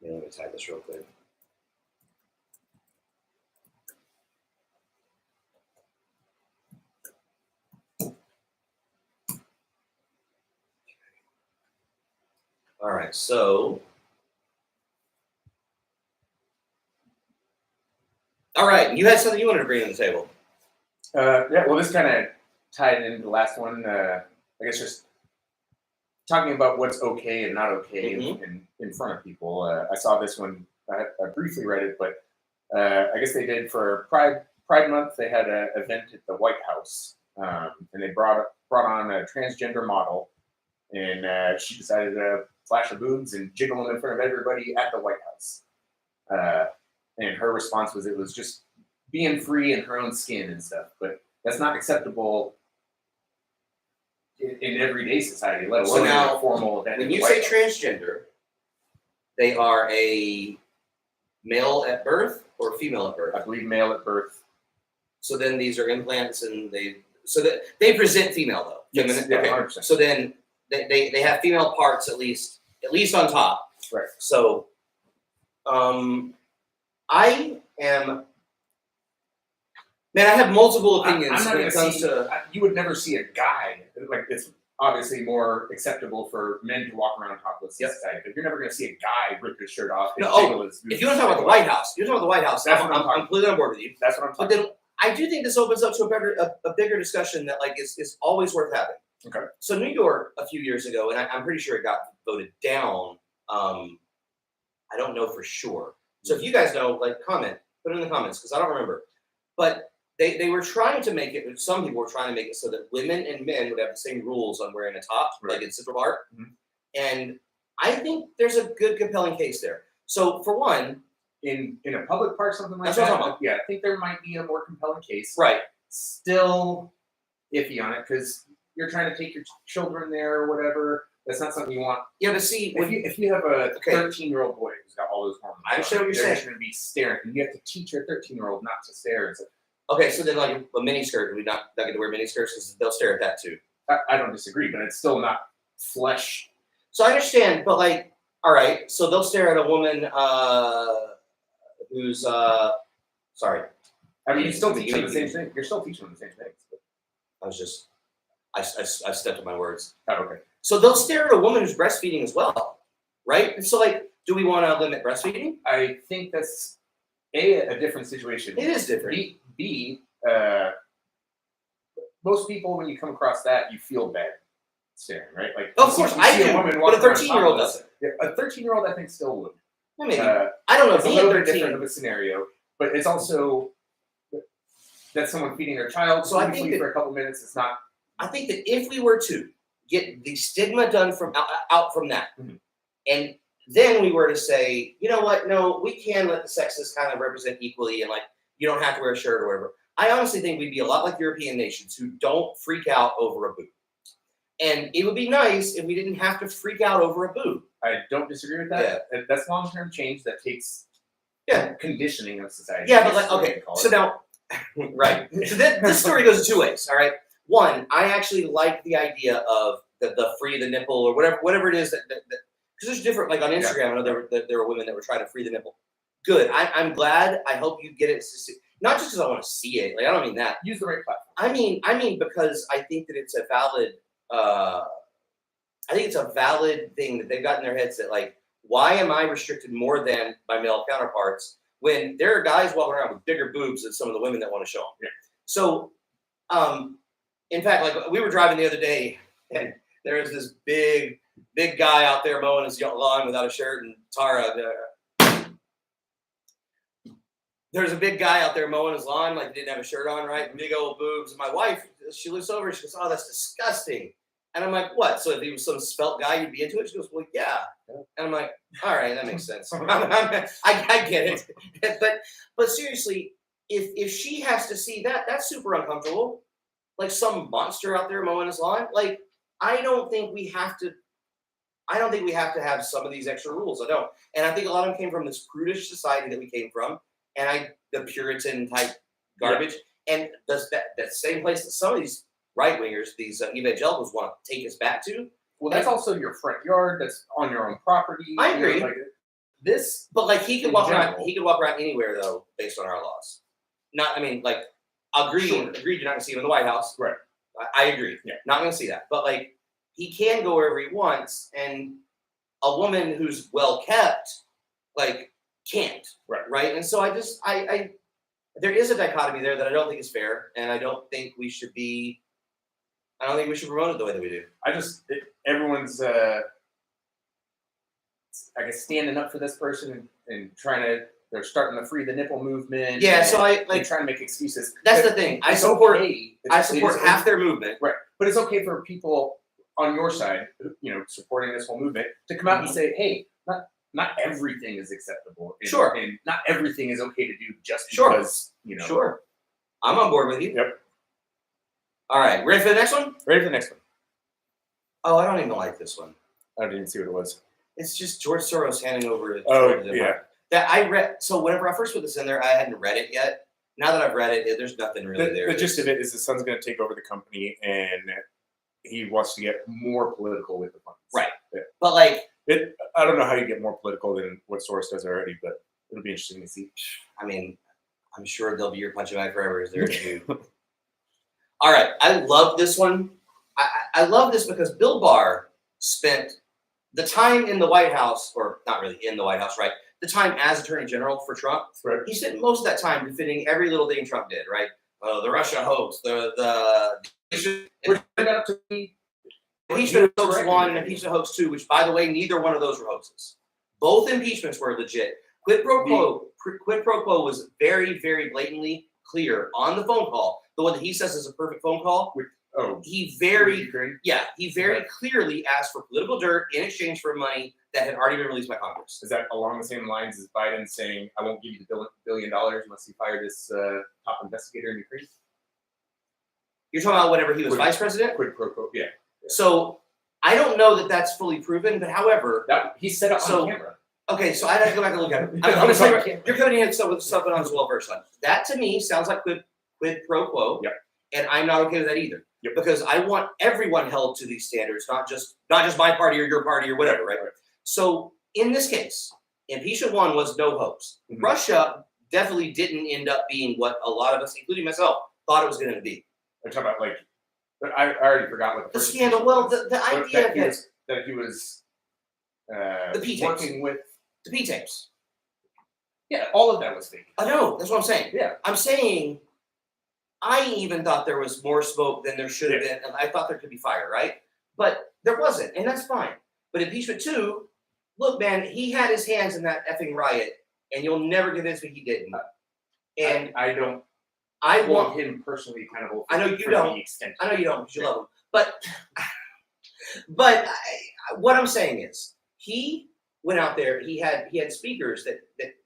Yeah, let me type this real quick. All right, so. All right, you had something you wanted to bring to the table. Yeah, well, this kind of tied into the last one. I guess just talking about what's okay and not okay in front of people. I saw this one. I briefly read it, but I guess they did for Pride Month. They had an event at the White House, and they brought on a transgender model, and she decided to flash her boobs and jiggle them in front of everybody at the White House. And her response was it was just being free in her own skin and stuff, but that's not acceptable in everyday society, let alone in a formal event. When you say transgender, they are a male at birth or female at birth? I believe male at birth. So then these are implants, and they present female though. Yes, yeah, okay. 100%. So then they have female parts at least on top. Right. So, I have multiple opinions when it comes to. You would never see a guy like it's obviously more acceptable for men to walk around topless in society, but you're never going to see a guy rip his shirt off. If you want to talk about the White House, That's what I'm completely on board with you. That's what I'm But talking then I do think this opens up to a bigger discussion that like is always worth having. Okay. So New York a few years ago, and I'm pretty sure it got voted down. I don't know for sure. So if you guys know, like, put it in the comments because I don't remember. But they were trying to make it. Some people were trying to make it so that women and men would have the same rules on wearing a top, like in Central Park. Mhm. And I think there's a good, compelling case there. So for one, in a public park, something like That's what I'm that. talking about. Yeah, I think there might be a more compelling case. right? Still iffy on it because you're trying to take your children there or whatever. That's not something you want. Yeah, but see, If you have a Okay. 13-year-old boy who's got all those hormones, I understand what you're they're saying. just going to be staring, and you have to teach your 13-year-old not to stare. And so, okay, so then like a mini skirt, we not get to wear mini skirts because they'll stare at that too. I don't disagree, but it's still not flesh. So I understand, but like, all right, so they'll stare at a woman who's sorry. I mean, you still You- teach them you- the same thing. You're still teaching them the same things. I stepped on my words. Oh, okay. So they'll stare at a woman who's breastfeeding as well, right? And so like, do we want to limit breastfeeding? I think that's a different situation. It is different. B, most people, when you come across that, you feel bad staring, right? Like, Of course, I do, but a 13-year-old doesn't. doesn't. Yeah, a 13-year-old, I think, still would. Maybe. I don't know. It's a Me little and bit different 13. of a scenario, but it's also that's someone feeding their child. So I think briefly that- for a couple minutes, it's not. I think that if we were to get the stigma done from out from that, Mhm. and then we were to say, you know what, no, we can let the sexes kind of represent equally, and like you don't have to wear a shirt or whatever. I honestly think we'd be a lot like European nations who don't freak out over a boob. And it would be nice if we didn't have to freak out over a boob. I don't disagree with that. That's long-term change that takes conditioning of society. Yeah, I but like, guess is what okay, they call so it. now, right. So this story goes in two ways, all right? One, I actually like the idea of the free the nipple or whatever it is that because there's different, like on Instagram, I know there were women that were trying to free the nipple. Good, I'm glad, I hope you get it, not just because I want to see it, like I don't mean that. Use the right platform. I mean because I think that it's a valid, thing that they've got in their heads that like, why am I restricted more than my male counterparts when there are guys walking around with bigger boobs than some of the women that want to show them? Yeah. So, in fact, like we were driving the other day, and there was this big guy out there mowing his lawn without a shirt, and Tara. There's a big guy out there mowing his lawn, like he didn't have a shirt on, right? Big old boobs. And my wife, she looks over, she goes, "Oh, that's disgusting." And I'm like, "What? So if he was some svelte guy, you'd be into it?" She goes, "Well, yeah." And I'm like, "All right, that makes sense. I get it." But seriously, if she has to see that, that's super uncomfortable. Like some monster out there mowing his lawn. Like I don't think we have to have some of these extra rules. I don't. And I think a lot of them came from this prudish society that we came from, and the Puritan type garbage. And that same place that some of these right wingers, these evangelicals, want to take us back to. Well, that's also your front yard. That's on your own property. I agree. Like, this, But like he could In walk around. general. He could walk around anywhere though, based on our laws. Not. I mean, like, agreed. Sure. Agreed. You're not gonna see him in the White House. Right. I agree. Yeah. Not gonna see that. But like, he can go wherever he wants, and a woman who's well kept, like, can't. Right. Right. And so I there is a dichotomy there that I don't think is fair, and I don't think we should promote it the way that we do. Everyone's, I guess, standing up for this person and trying to. They're starting the free the nipple movement. Yeah. So I and like. trying to make excuses. That's But the thing. I it's support. okay. I It support is half okay. their movement. Right, but it's okay for people on your side, supporting this whole movement, to come out and say, "Hey, not everything is acceptable. And, Sure. and not everything is okay to do just Sure. because Sure. I'm on board with you. Yep. All right. Ready for the next one? Ready for the next one? Oh, I don't even like this one. I didn't even see what it was. It's just George Soros handing over. Oh, the yeah. That I read. So whenever I first put this in there, I hadn't read it yet. Now that I've read it, there's nothing really there. The gist of it is his son's going to take over the company, and he wants to get more political with the funds. Right. Yeah. But like, I don't know how you get more political than what Soros does already, but it'll be interesting to see. I mean, I'm sure they'll be your punching bag forever. Is there to do? All right. I love this one. I love this because Bill Barr spent the time in the White House, or not really in the White House, right? The time as Attorney General for Trump. Right. He spent most of that time defending every little thing Trump did, right? The Russia hoax, Which turned out to be impeachment hoax correct. 1 and impeachment hoax 2, which, by the way, neither one of those were hoaxes. Both impeachments were legit. Quid pro quo was very, very blatantly clear on the phone call. The one that he says is a perfect phone call. Oh, He very Ukraine? clearly asked for political dirt in exchange for money that had already been released by Congress. Is that along the same lines as Biden saying, "I won't give you the $1 billion unless you fire this top investigator in Ukraine"? You're talking about whenever he was vice president? Quid pro quo. Yeah. So I don't know that that's fully proven, but however, He said it on camera. okay, so I'd have to go back and look at it. I'm gonna say, you're coming in with stuff on as well versed on. That to me sounds like quid pro quo. Yep. And I'm not okay with that either. Yep. Because I want everyone held to these standards, not just my party or your party or whatever, right? So in this case, impeachment 1 was no hoax. Mhm. Russia definitely didn't end up being what a lot of us, including myself, thought it was going to be. I'm talking about I already forgot what The first scandal. Well, the But idea that he was The P tapes. working with. the P tapes. Yeah, all of that was fake. I know. That's what I'm saying. Yeah. I'm saying I even thought there was more smoke than there should have been. And I thought there could be fire, right? But there wasn't, and that's fine. But impeachment 2, look, man, he had his hands in that effing riot, and you'll never convince me he didn't. And I don't I hold want him personally accountable. I know you for don't. The extent. I know you don't because you love him. But what I'm saying is, he went out there. He had speakers that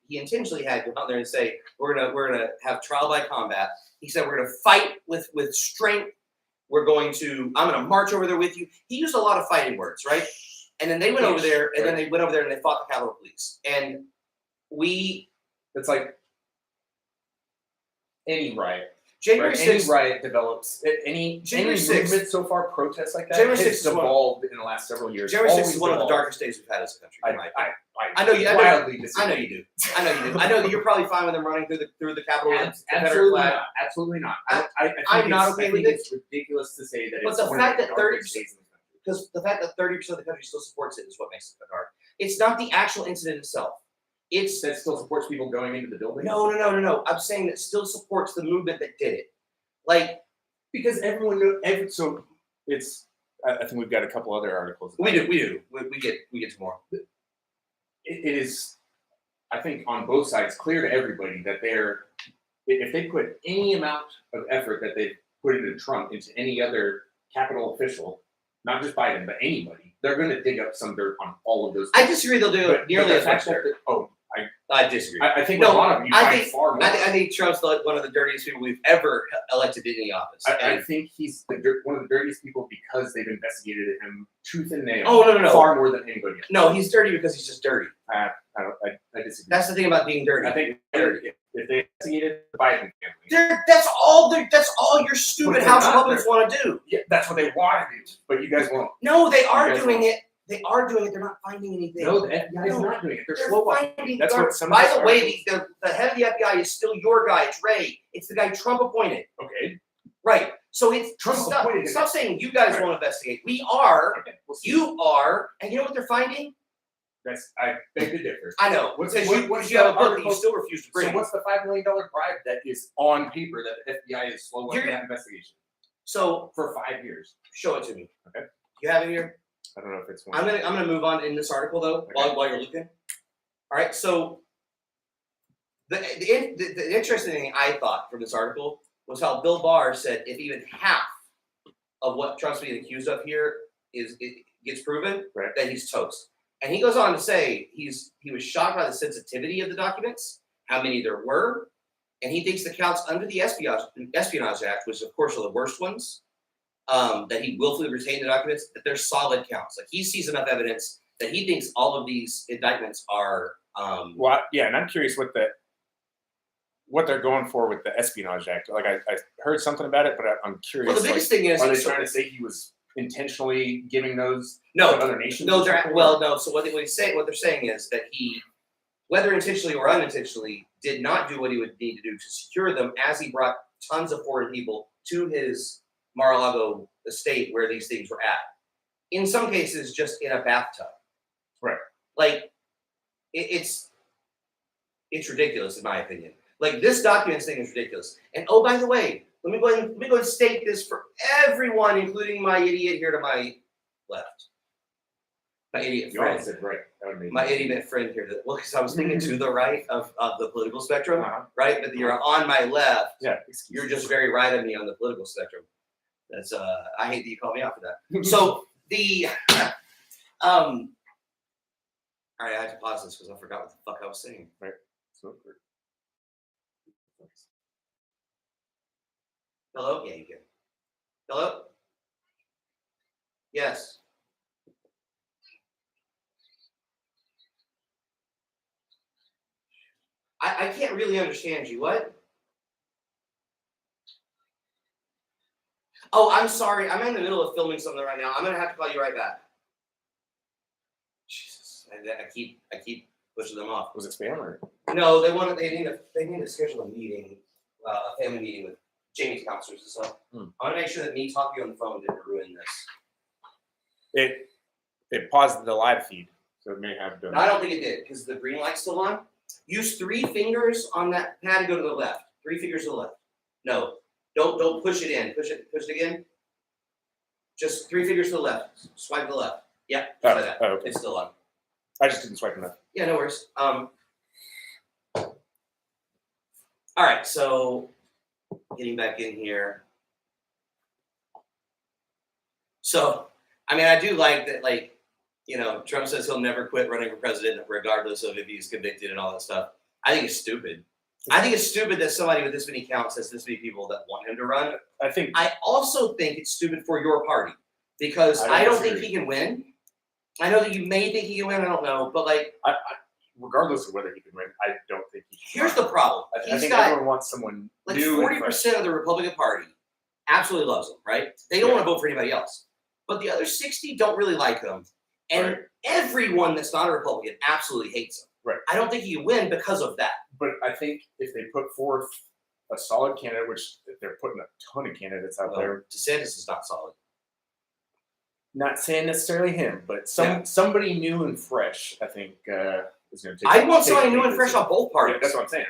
he intentionally had go out there and say, we're gonna have trial by combat. He said we're gonna fight with strength. I'm gonna march over there with you. He used a lot of fighting words, right? And then they went over there, and then they went over there and they fought the Capitol Police. And it's like any riot. January Right? Any 6th. riot develops. Any January 6th. movement so far, protests like that, January has 6th is evolved in the last several years. January 6th Always is one of the evolved. darkest days we've had as a country. in my opinion. I know you. wildly disagree. I know you do. I know that you're probably fine with them running through the Capitol with the Confederate Absolutely flag. not. Absolutely not. I- I think I'm not okay I with think it. it's ridiculous to say that But it's the one fact of the that darkest 30% days in the country. Because the fact that 30% of the country still supports it is what makes it dark. It's not the actual incident itself. It's That still supports people going into the building. no. I'm saying that still supports the movement that did it. Like because everyone knows. So it's. I think we've got a couple other articles. we do. We get to more. It is, I think, on both sides, clear to everybody that if they put any amount of effort that they put into Trump into any other Capitol official, not just Biden, but anybody, they're going to dig up some dirt on all of those. I disagree. They'll do it nearly the as much fact dirt. that- I disagree. I think No, a lot of you I find think- far more. I think Trump's one of the dirtiest people we've ever elected in any office. I think he's one of the dirtiest people because they've investigated him tooth and nail. Oh, no. Far more than anybody else. No, he's dirty because he's just dirty. I disagree. That's the thing about being dirty. I think if they investigated the Biden family, That's all your stupid But House they're not Republicans want to do. yeah, that's what they want to do. But you guys won't. No, they are guys doing won't. it. They are doing it. They're not finding anything. No, the FBI is No, not doing it. They're They're slow walking. finding. That's what some of By these the way, articles- the head of the FBI is still your guy. It's Ray. It's the guy Trump appointed. Okay. Right. So it's Trump stop, appointed him. stop saying you guys Right. won't investigate. We are. Okay. We'll see. You are. And you know what they're finding? I beg to differ. I know. What's- Because what's you have a the book that you article- still refuse to bring. So what's the $5 million bribe that is on paper that the FBI is slow walking You're- that investigation So for 5 years? show it to me. Okay. You have it here. I don't know if it's one. I'm gonna move on in this article though while you're looking. All right. So the interesting thing I thought from this article was how Bill Barr said if even half of what Trump's being accused of here gets proven, Right. that he's toast. And he goes on to say he was shocked by the sensitivity of the documents, how many there were, and he thinks the counts under the Espionage Act, which of course are the worst ones, that he willfully retained the documents, that they're solid counts. Like he sees enough evidence that he thinks all of these indictments are. Well, yeah, and I'm curious what they're going for with the Espionage Act. Like I heard something about it, but I'm curious. Well, the biggest thing is, are they trying to say he was intentionally giving those to no, other nations? no, or something? no. So what they're saying is that he, whether intentionally or unintentionally, did not do what he would need to do to secure them, as he brought tons of foreign people to his Mar-a-Lago estate where these things were at. In some cases, just in a bathtub. Right. Like it's ridiculous in my opinion. Like this documents thing is ridiculous. And oh, by the way, let me go ahead and state this for everyone, including my idiot here to my left. My idiot You already friend. said right. That would make My sense. idiot friend here. Well, because I was thinking to the right of the political spectrum, Uh-huh. right? But you're on my left. Yeah. You're just very right of me on the political spectrum. That's I hate that you called me out for that. So the all right, I had to pause this because I forgot what the fuck I was saying. So weird. Hello? Yeah, you can. Hello? Yes. I can't really understand you. What? Oh, I'm sorry. I'm in the middle of filming something right now. I'm gonna have to call you right back. Jesus, I keep pushing them off. Was it spam or? No, they need to schedule a meeting, a family meeting with Jamie's counselors and stuff. I want to make sure that me talking on the phone didn't ruin this. It paused the live feed, so it may have done. No, I don't think it did because the green light's still on. Use 3 fingers on that pad to go to the left. 3 fingers to the left. No, don't push it in. Push it again. Just 3 fingers to the left. Swipe to the left. Yep. Try that. Okay. It's still on. I just didn't swipe enough. Yeah, no worries. All right, so getting back in here. So, I mean, I do like that, like, you know, Trump says he'll never quit running for president regardless of if he's convicted and all that stuff. I think it's stupid. I think it's stupid that somebody with this many counts has this many people that want him to run. I also think it's stupid for your party because I don't think he can win. I know that you may think he can win. I don't know, but like, regardless of whether he can win, I don't think he can. Here's the problem. I think everyone wants someone like new. 40% of the Republican Party absolutely loves him, right? They don't want to vote for anybody else. But the other 60 don't really like him. And everyone that's not a Republican absolutely hates him. Right. I don't think he can win because of that. But I think if they put forth a solid candidate, which they're putting a ton of candidates out there. DeSantis is not solid. Not saying necessarily him, but somebody new and fresh, I think, is going to take. I want somebody new and fresh on both parties. Yeah, that's what I'm saying.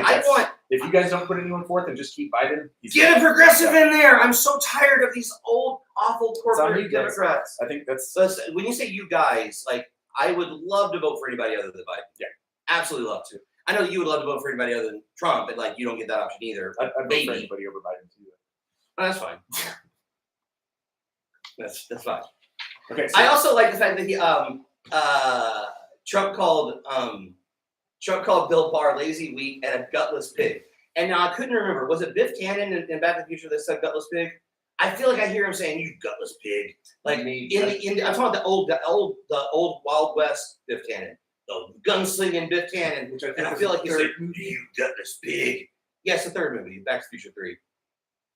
I want. If you guys don't put anyone forth and just keep Biden, get a progressive in there. I'm so tired of these old, awful corporate Democrats. I think that's when you say you guys, like, I would love to vote for anybody other than Biden. Yeah, absolutely love to. I know that you would love to vote for anybody other than Trump, but like you don't get that option either. I'd vote for anybody over Biden too. Oh, that's fine. that's fine. Okay. So I also like the fact that he Trump called Bill Barr lazy, weak, and a gutless pig. And now I couldn't remember, was it Biff Tannen in Back to the Future that said gutless pig? I feel like I hear him saying, "You gutless pig." Like I'm talking about the old Wild West Biff Tannen, the gunslinging Biff Tannen, which I feel like he said, "You gutless pig." Yes, the third movie, Back to the Future 3.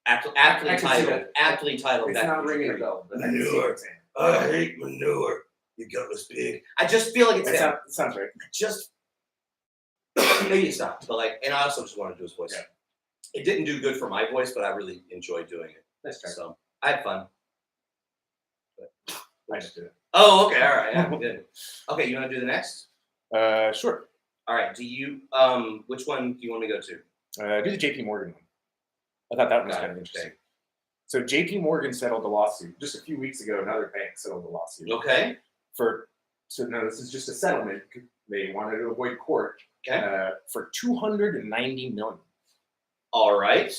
Aptly titled. It's not ringing a bell, but manure. I hate manure. You gutless pig. I just feel like it's him. Sounds right. Just maybe it's not, but like, and I also just want to do his voice. Yeah. It didn't do good for my voice, but I really enjoyed doing it. That's true. So I had fun. But I just did it. Oh, okay, all right, yeah, good. Okay, you want to do the next? Sure. All right. Do you which one do you want me to go to? Do the JP Morgan one. I thought that one was kind of interesting. So JP Morgan settled the lawsuit just a few weeks ago. Another bank settled the lawsuit. Okay. This is just a settlement. They wanted to avoid court. Okay. For $290 million. All right.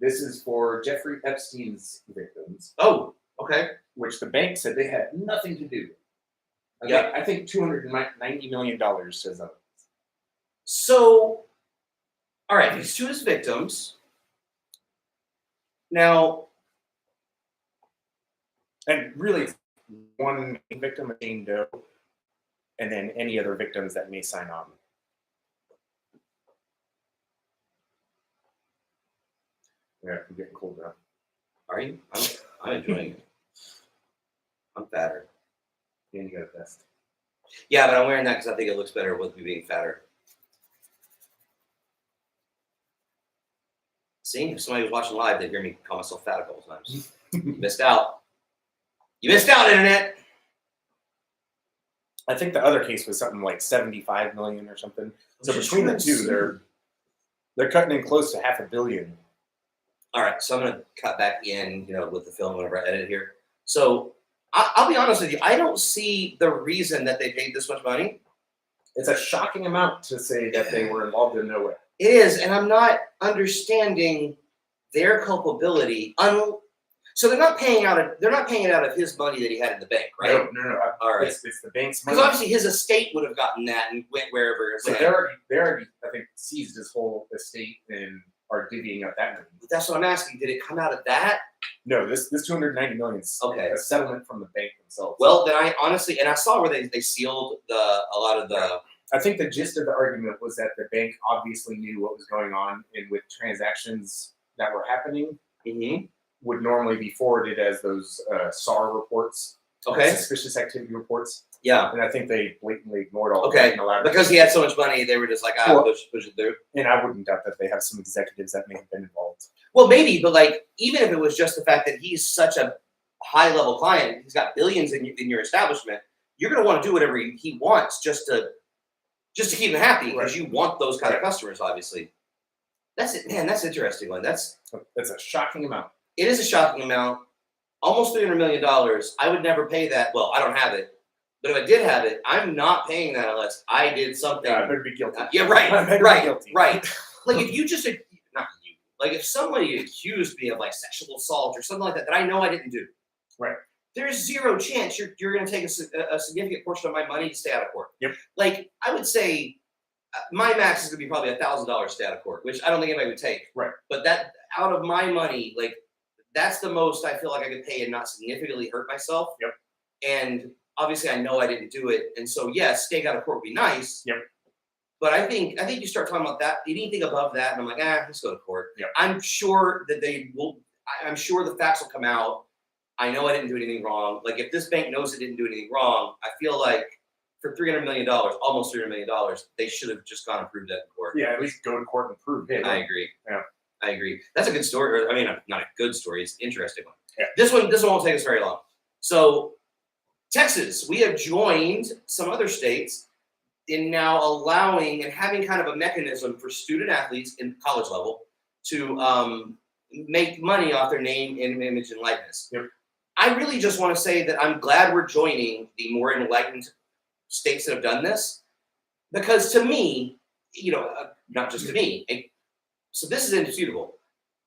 This is for Jeffrey Epstein's victims. Oh, okay. Which the bank said they had nothing to do. I think $290 million says that. So, all right, these two his victims. Now, and really, one victim of Jane Doe, and then any other victims that may sign on. Yeah, I'm getting cold now. Are you? I'm enjoying it. I'm fatter. And you got a vest. Yeah, but I'm wearing that because I think it looks better with me being fatter. See, if somebody was watching live, they'd hear me call myself fat a couple times. You missed out. You missed out, internet. I think the other case was something like 75 million or something. So between the two, they're cutting in close to $500 million. All right, so I'm going to cut back in, with the film whenever I edit here. So I'll be honest with you. I don't see the reason that they paid this much money. It's a shocking amount to say that they were involved in nowhere. It is, and I'm not understanding their culpability. So they're not paying it out of his money that he had in the bank, right? No. All right. It's the bank's money. Because obviously his estate would have gotten that and went wherever. So they already, I think, seized his whole estate and are divvying up that money. But that's what I'm asking. Did it come out of that? No, this $290 million is a settlement from the bank themselves. Well, then I honestly, and I saw where they sealed a lot of the. I think the gist of the argument was that the bank obviously knew what was going on, and with transactions that were happening, would normally be forwarded as those SAR reports, suspicious activity reports. Yeah, and I think they blatantly ignored all of that. Because he had so much money, they were just like, push it through. And I wouldn't doubt that they have some executives that may have been involved. Well, maybe, but like, even if it was just the fact that he's such a high-level client, he's got billions in your establishment, you're going to want to do whatever he wants just to keep him happy, because you want those kind of customers, obviously. That's it, man. That's an interesting one. That's a shocking amount. It is a shocking amount. Almost $300 million. I would never pay that. Well, I don't have it, But if I did have it, I'm not paying that unless I did something. Yeah, I better be guilty. Yeah, I right, better be right, guilty. right. Like if you just, not you, like if somebody accused me of like sexual assault or something like that I know I didn't do. Right. There's zero chance you're going to take a significant portion of my money to stay out of court. Yep. Like I would say, my max is going to be probably $1,000 to stay out of court, which I don't think anybody would take. Right. But that out of my money, like that's the most I feel like I could pay and not significantly hurt myself. Yep. And obviously, I know I didn't do it, and so yes, staying out of court would be nice. Yep. But I think you start talking about that, anything above that, and I'm like, let's go to court. Yep. I'm sure that they will. I'm sure the facts will come out. I know I didn't do anything wrong. Like if this bank knows it didn't do anything wrong, I feel like for $300 million, almost $300 million, they should have just gone and proved that in court. Yeah, at least go to court and prove it. I agree. Yeah. I agree. That's a good story. I mean, not a good story. It's an interesting one. Yeah. This one won't take us very long. So, Texas, we have joined some other states in now allowing and having kind of a mechanism for student athletes in college level to make money off their name, image, and likeness. Yep. I really just want to say that I'm glad we're joining the more enlightened states that have done this, because to me, not just to me, so this is indisputable.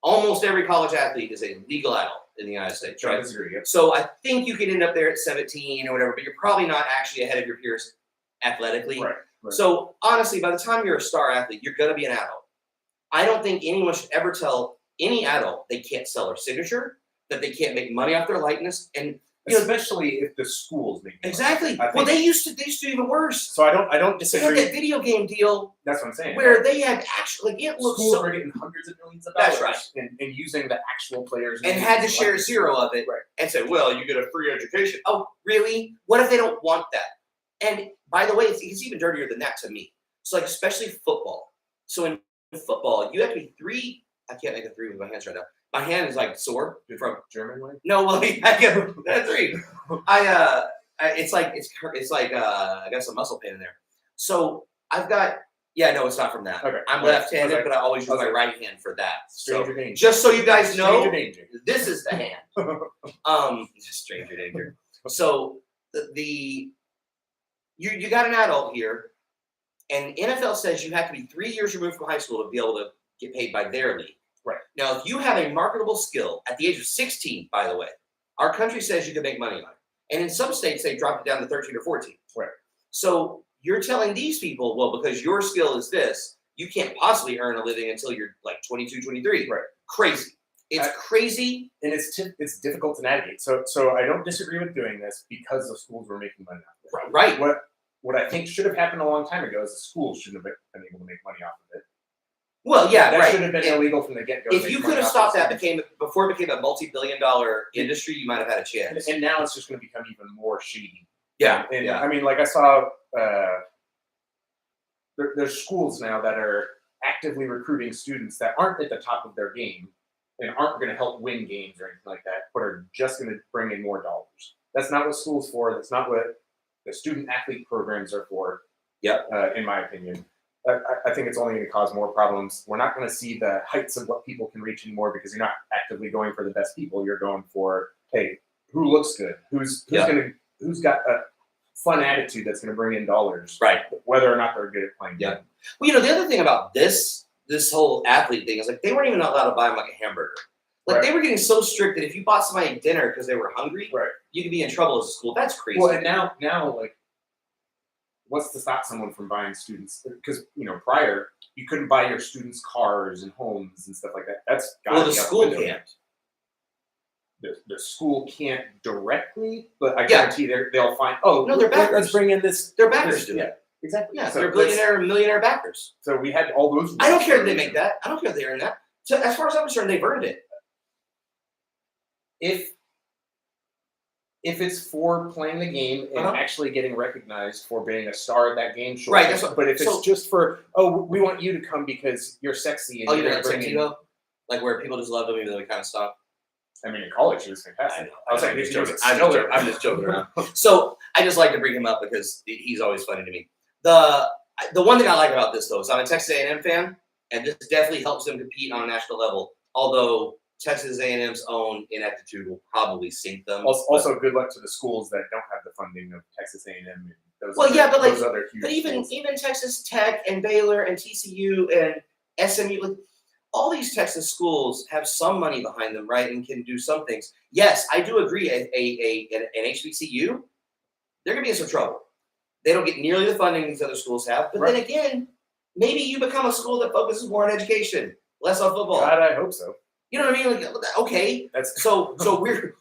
Almost every college athlete is a legal adult in the United States, I right? disagree. Yep. So I think you can end up there at 17 or whatever, but you're probably not actually ahead of your peers athletically. Right. So honestly, by the time you're a star athlete, you're going to be an adult. I don't think anyone should ever tell any adult they can't sell their signature, that they can't make money off their likeness, and Especially if the schools make money. exactly. I Well, think- they used to do even worse. So I don't They had disagree. that video game deal That's what I'm saying. where they had actually, like, it looked Schools so, are getting hundreds of millions of That's dollars and using the actual players and had to share zero of it, Right. and said, "Well, you get a free education." Oh, really? What if they don't want that? And by the way, it's even dirtier than that to me. So, like, especially football. So in football, you have to be three. I can't make a three with my hands right now. My hand is like sore from German way. no. Well, I get that three. It's like I got some muscle pain in there. So I've got. Yeah, no, it's not from that. Okay. I'm Well, left-handed, I was like- but I always use I was my like- right hand for that. So Stranger danger. just so you guys know, Stranger danger. this is the hand. Stranger danger. So you got an adult here, and NFL says you have to be 3 years removed from high school to be able to get paid by their league. Right. Now, if you have a marketable skill at the age of 16, by the way, our country says you can make money on it. And in some states, they dropped it down to 13 or 14. Right. So you're telling these people, well, because your skill is this, you can't possibly earn a living until you're like 22, 23. Right. Crazy. It's crazy. And it's difficult to navigate. So I don't disagree with doing this because the schools were making money off of it. Right. What I think should have happened a long time ago is the schools shouldn't have been able to make money off of it. Well, yeah, That right. should have been illegal from the get-go. If you could have stopped that before it became a multi-billion-dollar industry, you might have had a chance. And now it's just going to become even more shady. Yeah, And yeah. I mean, like I saw, there's schools now that are actively recruiting students that aren't at the top of their game and aren't going to help win games or anything like that, but are just going to bring in more dollars. That's not what school's for. That's not what the student athlete programs are for. Yep. In my opinion. I think it's only going to cause more problems. We're not going to see the heights of what people can reach anymore because you're not actively going for the best people. You're going for, hey, who looks good? Who's got a fun attitude that's going to bring in dollars, Right. whether or not they're good at playing. Yeah. Well, the other thing about this whole athlete thing is like they weren't even allowed to buy them like a hamburger. Like they were getting so strict that if you bought somebody dinner because they were hungry, Right. you could be in trouble as a school. That's crazy. Well, and now, like, what's to stop someone from buying students? Because prior you couldn't buy your students cars and homes and stuff like that. That's got well, the school can't. The school can't directly, but I guarantee they'll find. Oh No, they're backers. Let's bring in this. Their backers do Yeah, it. exactly. Yeah, So they're billionaire and millionaire backers. So we had all those. I don't care if they make that. I don't care if they earn that. So as far as I'm concerned, they've earned it. If it's for playing the game and actually getting recognized for being a star of that game, sure. Right, that's what- but if so- it's just for, we want you to come because you're sexy and Oh, you're you're going gonna to take bring in. Tebow? Like where people just love them even though they kind of stop. I mean, in college, he was fantastic. I'm just joking around. joking. So I just like to bring him up because he's always funny to me. The one thing I like about this though is I'm a Texas A&M fan, and this definitely helps them compete on a national level. Although Texas A&M's own ineptitude will probably sink them. Also, good luck to the schools that don't have the funding of Texas A&M. And those Well, other, yeah, but like, those other huge but even schools. Texas Tech and Baylor and TCU and SMU, like, all these Texas schools have some money behind them, right, and can do some things. Yes, I do agree. An HBCU, they're gonna be in some trouble. They don't get nearly the funding these other schools have. But then again, maybe you become a school that focuses more on education, less on football. God, I hope so. You know what I mean? Like, okay, That's so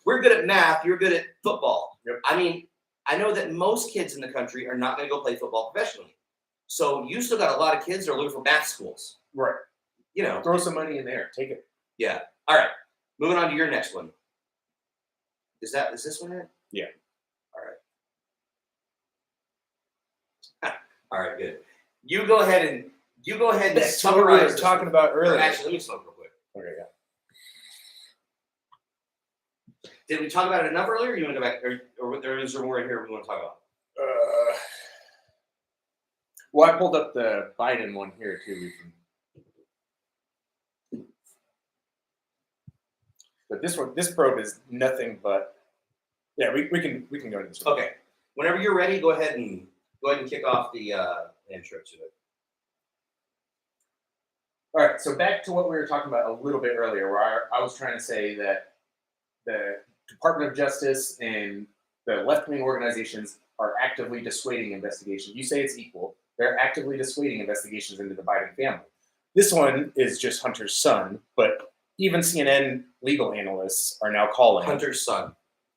we're good at math. You're good at football. Yep. I mean, I know that most kids in the country are not going to go play football professionally. So you still got a lot of kids that are looking for math schools. right. You know. Throw some money in there. Take it. Yeah. All right. Moving on to your next one. Is this one it? Yeah. All right. All right. Good. You go ahead and That's what we were summarize talking about earlier. Actually, let me smoke real quick. Okay, yeah. Did we talk about it enough earlier? Or you want to go back, or is there more in here we want to talk about? Well, I pulled up the Biden one here too. But this probe is nothing but. Yeah, we can go into this. Okay. Whenever you're ready, go ahead and kick off the intro to it. All right, so back to what we were talking about a little bit earlier, where I was trying to say that the Department of Justice and the left-wing organizations are actively dissuading investigations. You say it's equal. They're actively dissuading investigations into the Biden family. This one is just Hunter's son, but even CNN legal analysts are now calling Hunter's son.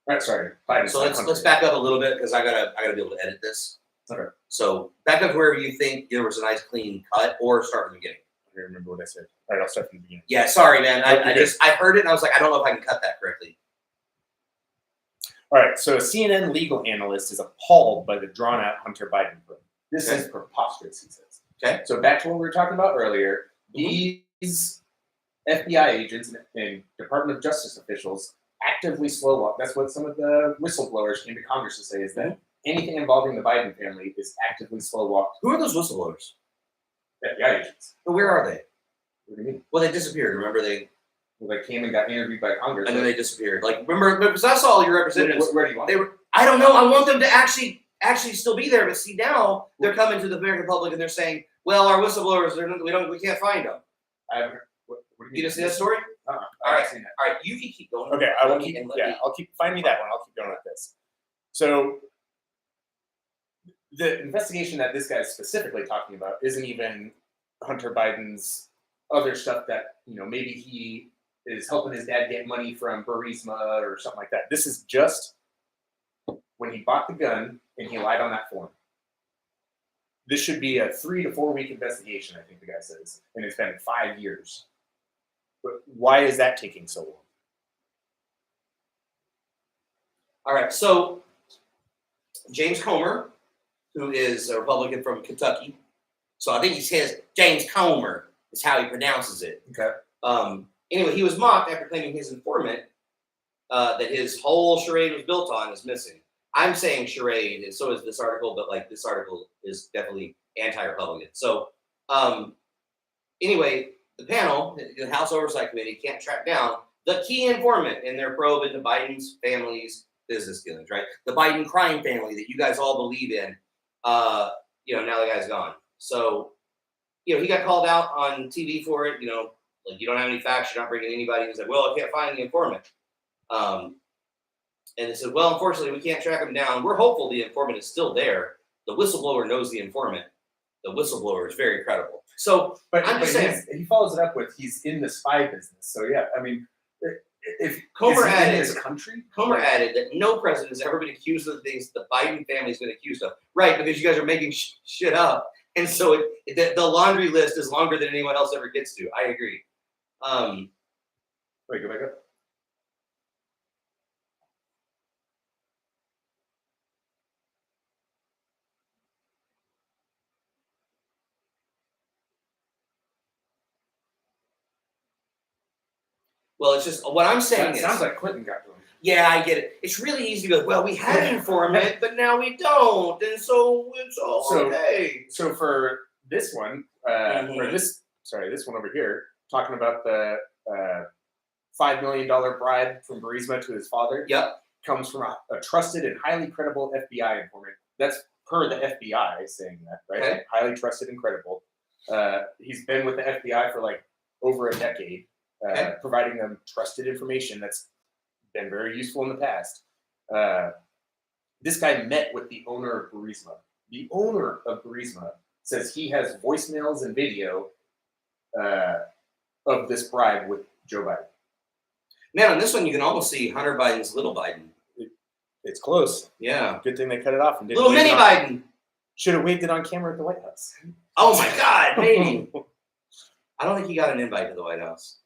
Right, sorry, Biden's So son, let's back up a little bit because I gotta be able to edit this. Okay. So back up wherever you think there was a nice clean cut, or start from the beginning. I don't remember what I said. All right, I'll start from the beginning. Yeah, sorry, man. Okay, I heard it and I was like, I don't know if I can cut that correctly. All right, so a CNN legal analyst is appalled by the drawn-out Hunter Biden probe. This is preposterous, he says. Okay. So back to what we were talking about earlier. These FBI agents and Department of Justice officials actively slow walk. That's what some of the whistleblowers came to Congress to say, is that anything involving the Biden family is actively slow walked. Who are those whistleblowers? FBI agents. But where are they? What do you mean? Well, they disappeared. Remember they Came and got interviewed by Congress. and then they disappeared. Like, remember, because I saw all your representatives. Where do you want They them? were. I don't know. I want them to actually still be there. But see, now they're coming to the American public and they're saying, "Well, our whistleblowers, we can't find them." I haven't heard. What do you You mean? didn't see that story? All All right. Seen that. All right, you can keep going. Okay, I will Let me- keep. and let Yeah, me- I'll keep. Find me that one. I'll keep going with this. So, the investigation that this guy's specifically talking about isn't even Hunter Biden's other stuff that maybe he is helping his dad get money from Burisma or something like that. This is just when he bought the gun and he lied on that form. This should be a 3 to 4 week investigation, I think the guy says, and it's been 5 years. But why is that taking so long? All right, so James Comer, who is a Republican from Kentucky, so I think he says James Comer is how he pronounces it. Okay. Anyway, he was mocked after claiming his informant that his whole charade was built on is missing. I'm saying charade, and so is this article, but like this article is definitely anti-Republican. So anyway, the panel, the House Oversight Committee, can't track down the key informant in their probe into Biden's family's business dealings, right? The Biden crime family that you guys all believe in. Now the guy's gone. So, he got called out on TV for it. Like, you don't have any facts, you're not bringing anybody. He's like, well, I can't find the informant. And they said, well, unfortunately, we can't track him down. We're hopeful the informant is still there. The whistleblower knows the informant. The whistleblower is very credible. So, But, I'm just saying. he follows it up with he's in the spy business. So yeah, I mean, if Comer is he in added- his country, Comer added that no president has ever been accused of the things the Biden family has been accused of. Right, because you guys are making shit up. And so the laundry list is longer than anyone else ever gets to. I agree. Wait, go back up. Well, it's just what I'm saying is. Sounds like Clinton got to him. Yeah, I get it. It's really easy to go, well, we had an informant, but now we don't. And so it's all okay. So for this one, or this one over here, talking about the $5 million bribe from Burisma to his father. Yep. Comes from a trusted and highly credible FBI informant. That's per the FBI saying that, right? Okay. Highly trusted and credible. He's been with the FBI for like over a decade, providing them trusted information that's been very useful in the past. This guy met with the owner of Burisma. The owner of Burisma says he has voicemails and video of this bribe with Joe Biden. Man, on this one, you can almost see Hunter Biden's little Biden. It's close. Yeah. Good thing they cut it off and didn't Little wave mini it on- Biden. Should have waved it on camera at the White House. Oh my God, maybe. I don't think he got an invite to the White House.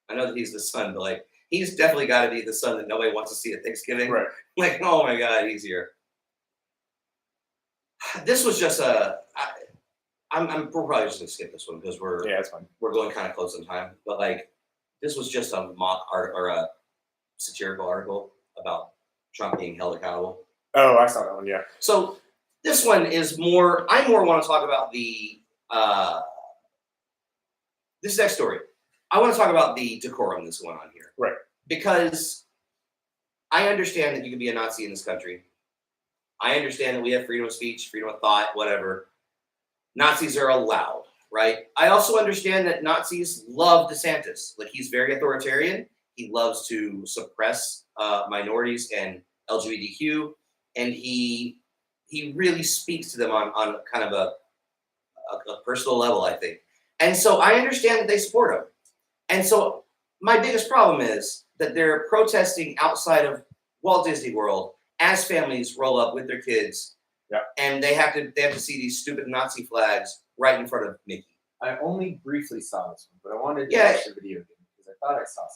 I know that he's the son, but like, he's definitely got to be the son that nobody wants to see at Thanksgiving. Right. Like, oh my God, he's here. This was just we're probably just gonna skip this one because we're That's fine. going kind of close in time. But like, this was just a mock art or a satirical article about Trump being held accountable. Oh, I saw that one. Yeah. So this one is more. I more want to talk about the this next story. I want to talk about the decorum that's going on here, Right. because I understand that you can be a Nazi in this country. I understand that we have freedom of speech, freedom of thought, whatever. Nazis are allowed, right? I also understand that Nazis love DeSantis. Like, he's very authoritarian. He loves to suppress minorities and LGBTQ, and he really speaks to them on kind of a personal level, I think. And so I understand that they support him. And so my biggest problem is that they're protesting outside of Walt Disney World as families roll up with their kids, and they have to see these stupid Nazi flags right in front of Mickey. I only briefly saw this one, but I wanted to Yeah. watch the video again because I thought I saw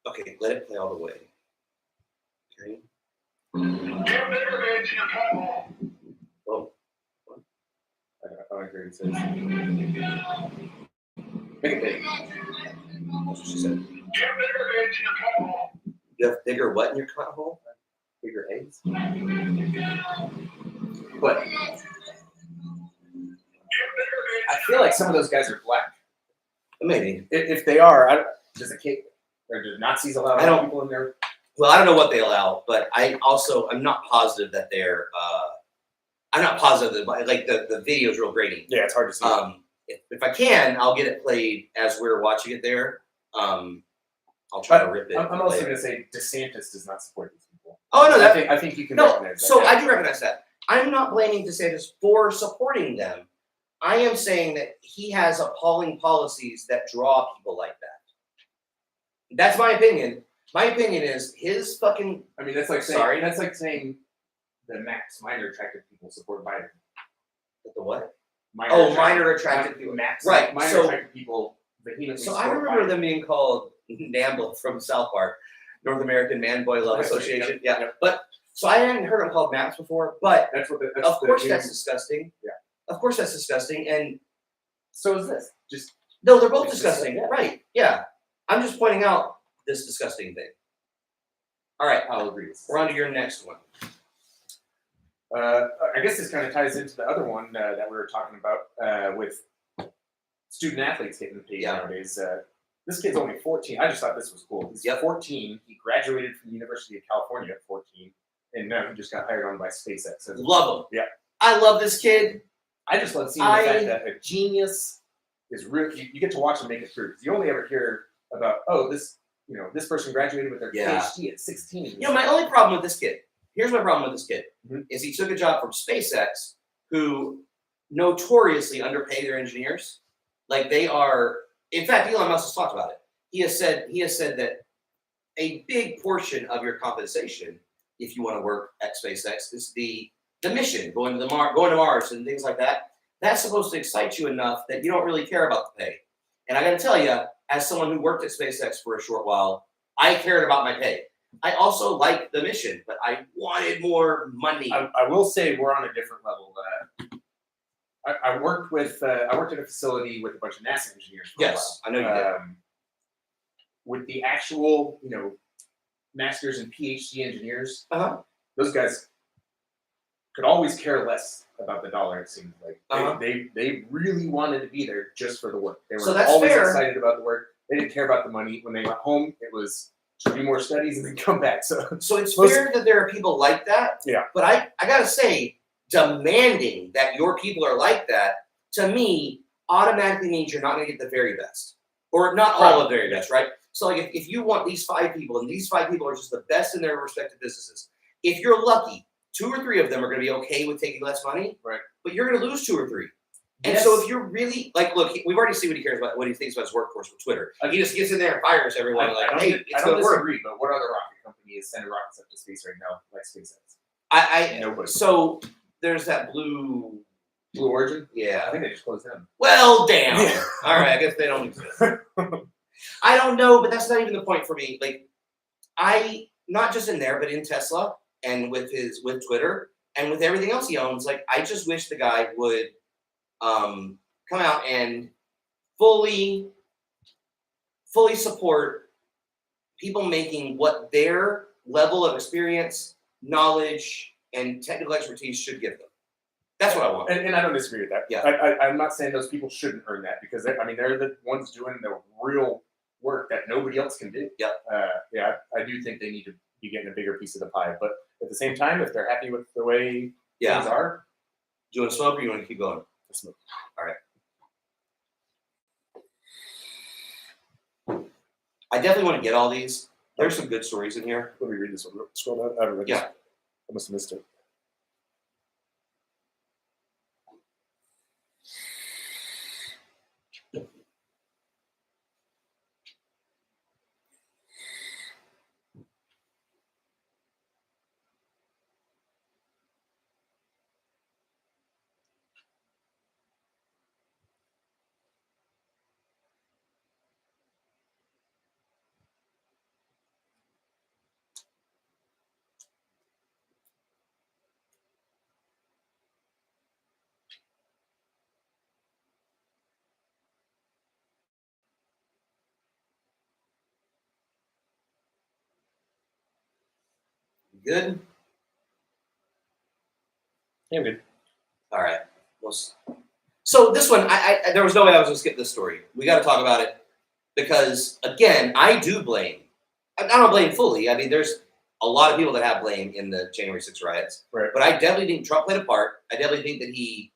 something. Okay, let it play all the way. Okay. Oh, I don't agree. It says, make it big. that's what she said. You have bigger what in your cunt hole? Bigger eggs. But I feel like some of those guys are black. Maybe. If they are, does the cake or do Nazis allow I don't- people in there? Well, I don't know what they allow, but I'm not positive that they're. I'm not positive that like the video is real grainy. Yeah, it's hard to see. If I can, I'll get it played as we're watching it there. I'll try to rip it. I'm also later. going to say DeSantis does not support these people. Oh no, that I think you can no. recognize that. So I do recognize that. I'm not blaming DeSantis for supporting them. I am saying that he has appalling policies that draw people like that. That's my opinion. My opinion is his fucking. I mean, that's like saying, Sorry? that's like saying the minor attracted people support Biden. The what? Minor Minor attracted people. Max, Right, Minor so- attracted people vehemently So I support remember Biden. them being called NAMBLA from South Park, North American Man Boy Love Okay, Association. yep, Yeah, yep. but so I hadn't heard them called MAPS before, but That's what. of course the that's new- disgusting. Yeah. Of course that's disgusting, and So is this just? no, they're both It's disgusting. yeah. Right? Yeah. I'm just pointing out this disgusting thing. All right, I'll agree. we're on to your next one. I guess this kind of ties into the other one that we were talking about with student athletes getting paid Yeah. nowadays. This kid's only 14. I just thought this was cool. He's 14. He graduated from the University of California at 14, and now he just got hired on by SpaceX. And Love him. Yeah. I love this kid. I just love seeing the fact that a genius is real. You get to watch him make it through. You only ever hear about, oh, this person graduated with their Yeah. PhD at 16. You know, my only problem with this kid. Here's my problem with this kid. Mhm. Is he took a job from SpaceX, who notoriously underpay their engineers. Like, they are. In fact, Elon Musk has talked about it. He has said that a big portion of your compensation, if you want to work at SpaceX, is the mission, going to Mars and things like that. That's supposed to excite you enough that you don't really care about the pay. And I got to tell you, as someone who worked at SpaceX for a short while, I cared about my pay. I also liked the mission, but I wanted more money. I will say we're on a different level. I worked at a facility with a bunch of NASA engineers for Yes, a I while. know you did. With the actual, masters and PhD engineers, Uh-huh. those guys could always care less about the dollar. It seemed like Uh-huh. they really wanted to be there just for the work. They were So that's always fair. excited about the work. They didn't care about the money. When they went home, it was to do more studies and then come back. So it's fair that there are people like that. Yeah. But I gotta say, demanding that your people are like that, to me, automatically means you're not gonna get the very best. Or not all of the very best, right? So like if you want these 5 people, and these 5 people are just the best in their respective businesses, if you're lucky, 2 or 3 of them are gonna be okay with taking less money, right. but you're gonna lose 2 or 3. And Yes. so if you're really like, look, we've already seen what he cares about, what he thinks about his workforce with Twitter. He just gets in there and fires everyone like, hey, it's I don't gonna work. disagree, but what other rocket company is sending rockets up to space right now like SpaceX? Nobody. So there's that Blue Origin? Yeah. I think they just closed down. Well, damn. All right, I guess they don't exist. I don't know, but that's not even the point for me. Like, not just in there, but in Tesla and with Twitter and with everything else he owns. Like, I just wish the guy would come out and fully support people making what their level of experience, knowledge, and technical expertise should give them. That's what I want. And I don't disagree with that. Yeah. I'm not saying those people shouldn't earn that because they're the ones doing the real work that nobody else can do. Yeah. I do think they need to be getting a bigger piece of the pie. But at the same time, if they're happy with the way things are, do you want to smoke or you want to keep going? let's smoke. All right. I definitely want to get all these. There's some good stories in here. Let me read this one. Scroll down. I haven't read this. Yeah. I must have missed it. Good? Yeah, good. All right. So this one, I there was no way I was going to skip this story. We got to talk about it because, again, I do blame. I don't blame fully. I mean, there's a lot of people that have blame in the January 6th riots. Right. But I definitely think Trump played a part. I definitely think that he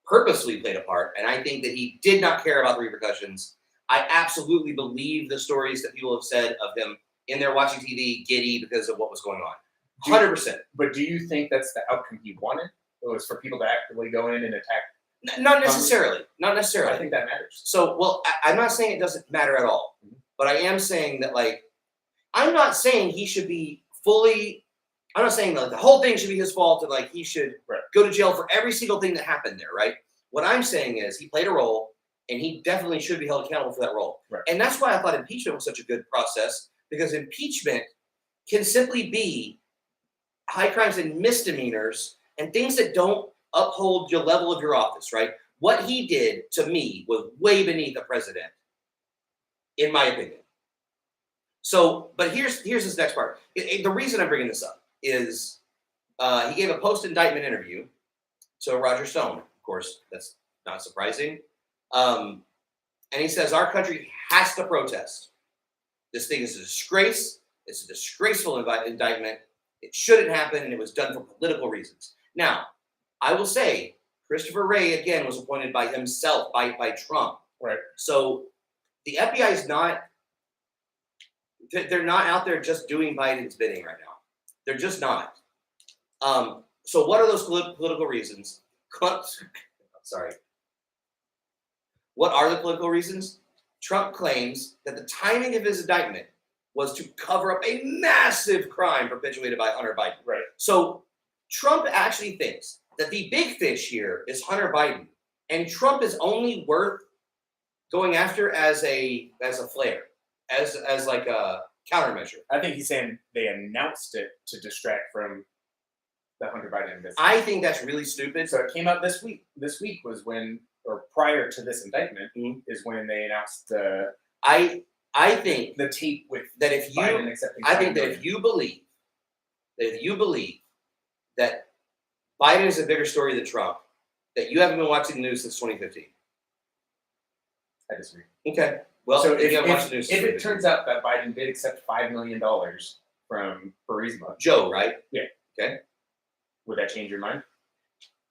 purposely played a part. And I think that he did not care about the repercussions. I absolutely believe the stories that people have said of him in there watching TV, giddy because of what was going on. 100%. But do you think that's the outcome he wanted? It was for people to actively go in and attack? Not necessarily. Not necessarily. I think that matters. So, well, I'm not saying it doesn't matter at all, but I am saying that, like, I'm not saying he should be fully. I'm not saying that the whole thing should be his fault and like he should go to jail for every single thing that happened there, right? What I'm saying is he played a role and he definitely should be held accountable for that role. Right. And that's why I thought impeachment was such a good process, because impeachment can simply be high crimes and misdemeanors and things that don't uphold your level of your office, right? What he did to me was way beneath a president, in my opinion. So, but here's this next part. The reason I'm bringing this up is he gave a post-indictment interview to Roger Stone. Of course, that's not surprising. And he says, our country has to protest. This thing is a disgrace. It's a disgraceful indictment. It shouldn't happen, and it was done for political reasons. Now, I will say, Christopher Wray, again, was appointed by himself, by Trump. Right. So the FBI is not, they're not out there just doing Biden's bidding right now. They're just not. So what are those political reasons? Sorry. What are the political reasons? Trump claims that the timing of his indictment was to cover up a massive crime perpetuated by Hunter Biden. Right. So Trump actually thinks that the big fish here is Hunter Biden, and Trump is only worth going after as a flare, as like a countermeasure. I think he's saying they announced it to distract from the Hunter Biden business. I think that's really stupid. So it came out this week. This week was when, or prior to this indictment, is when they announced I think the tape with that if you, Biden accepting. I think that if you believe that Biden is a bigger story than Trump, that you haven't been watching the news since 2015. I disagree. Okay. Well, so if you haven't watched the news, if it turns out that Biden did accept $5 million from Burisma, Joe, right? would that change your mind?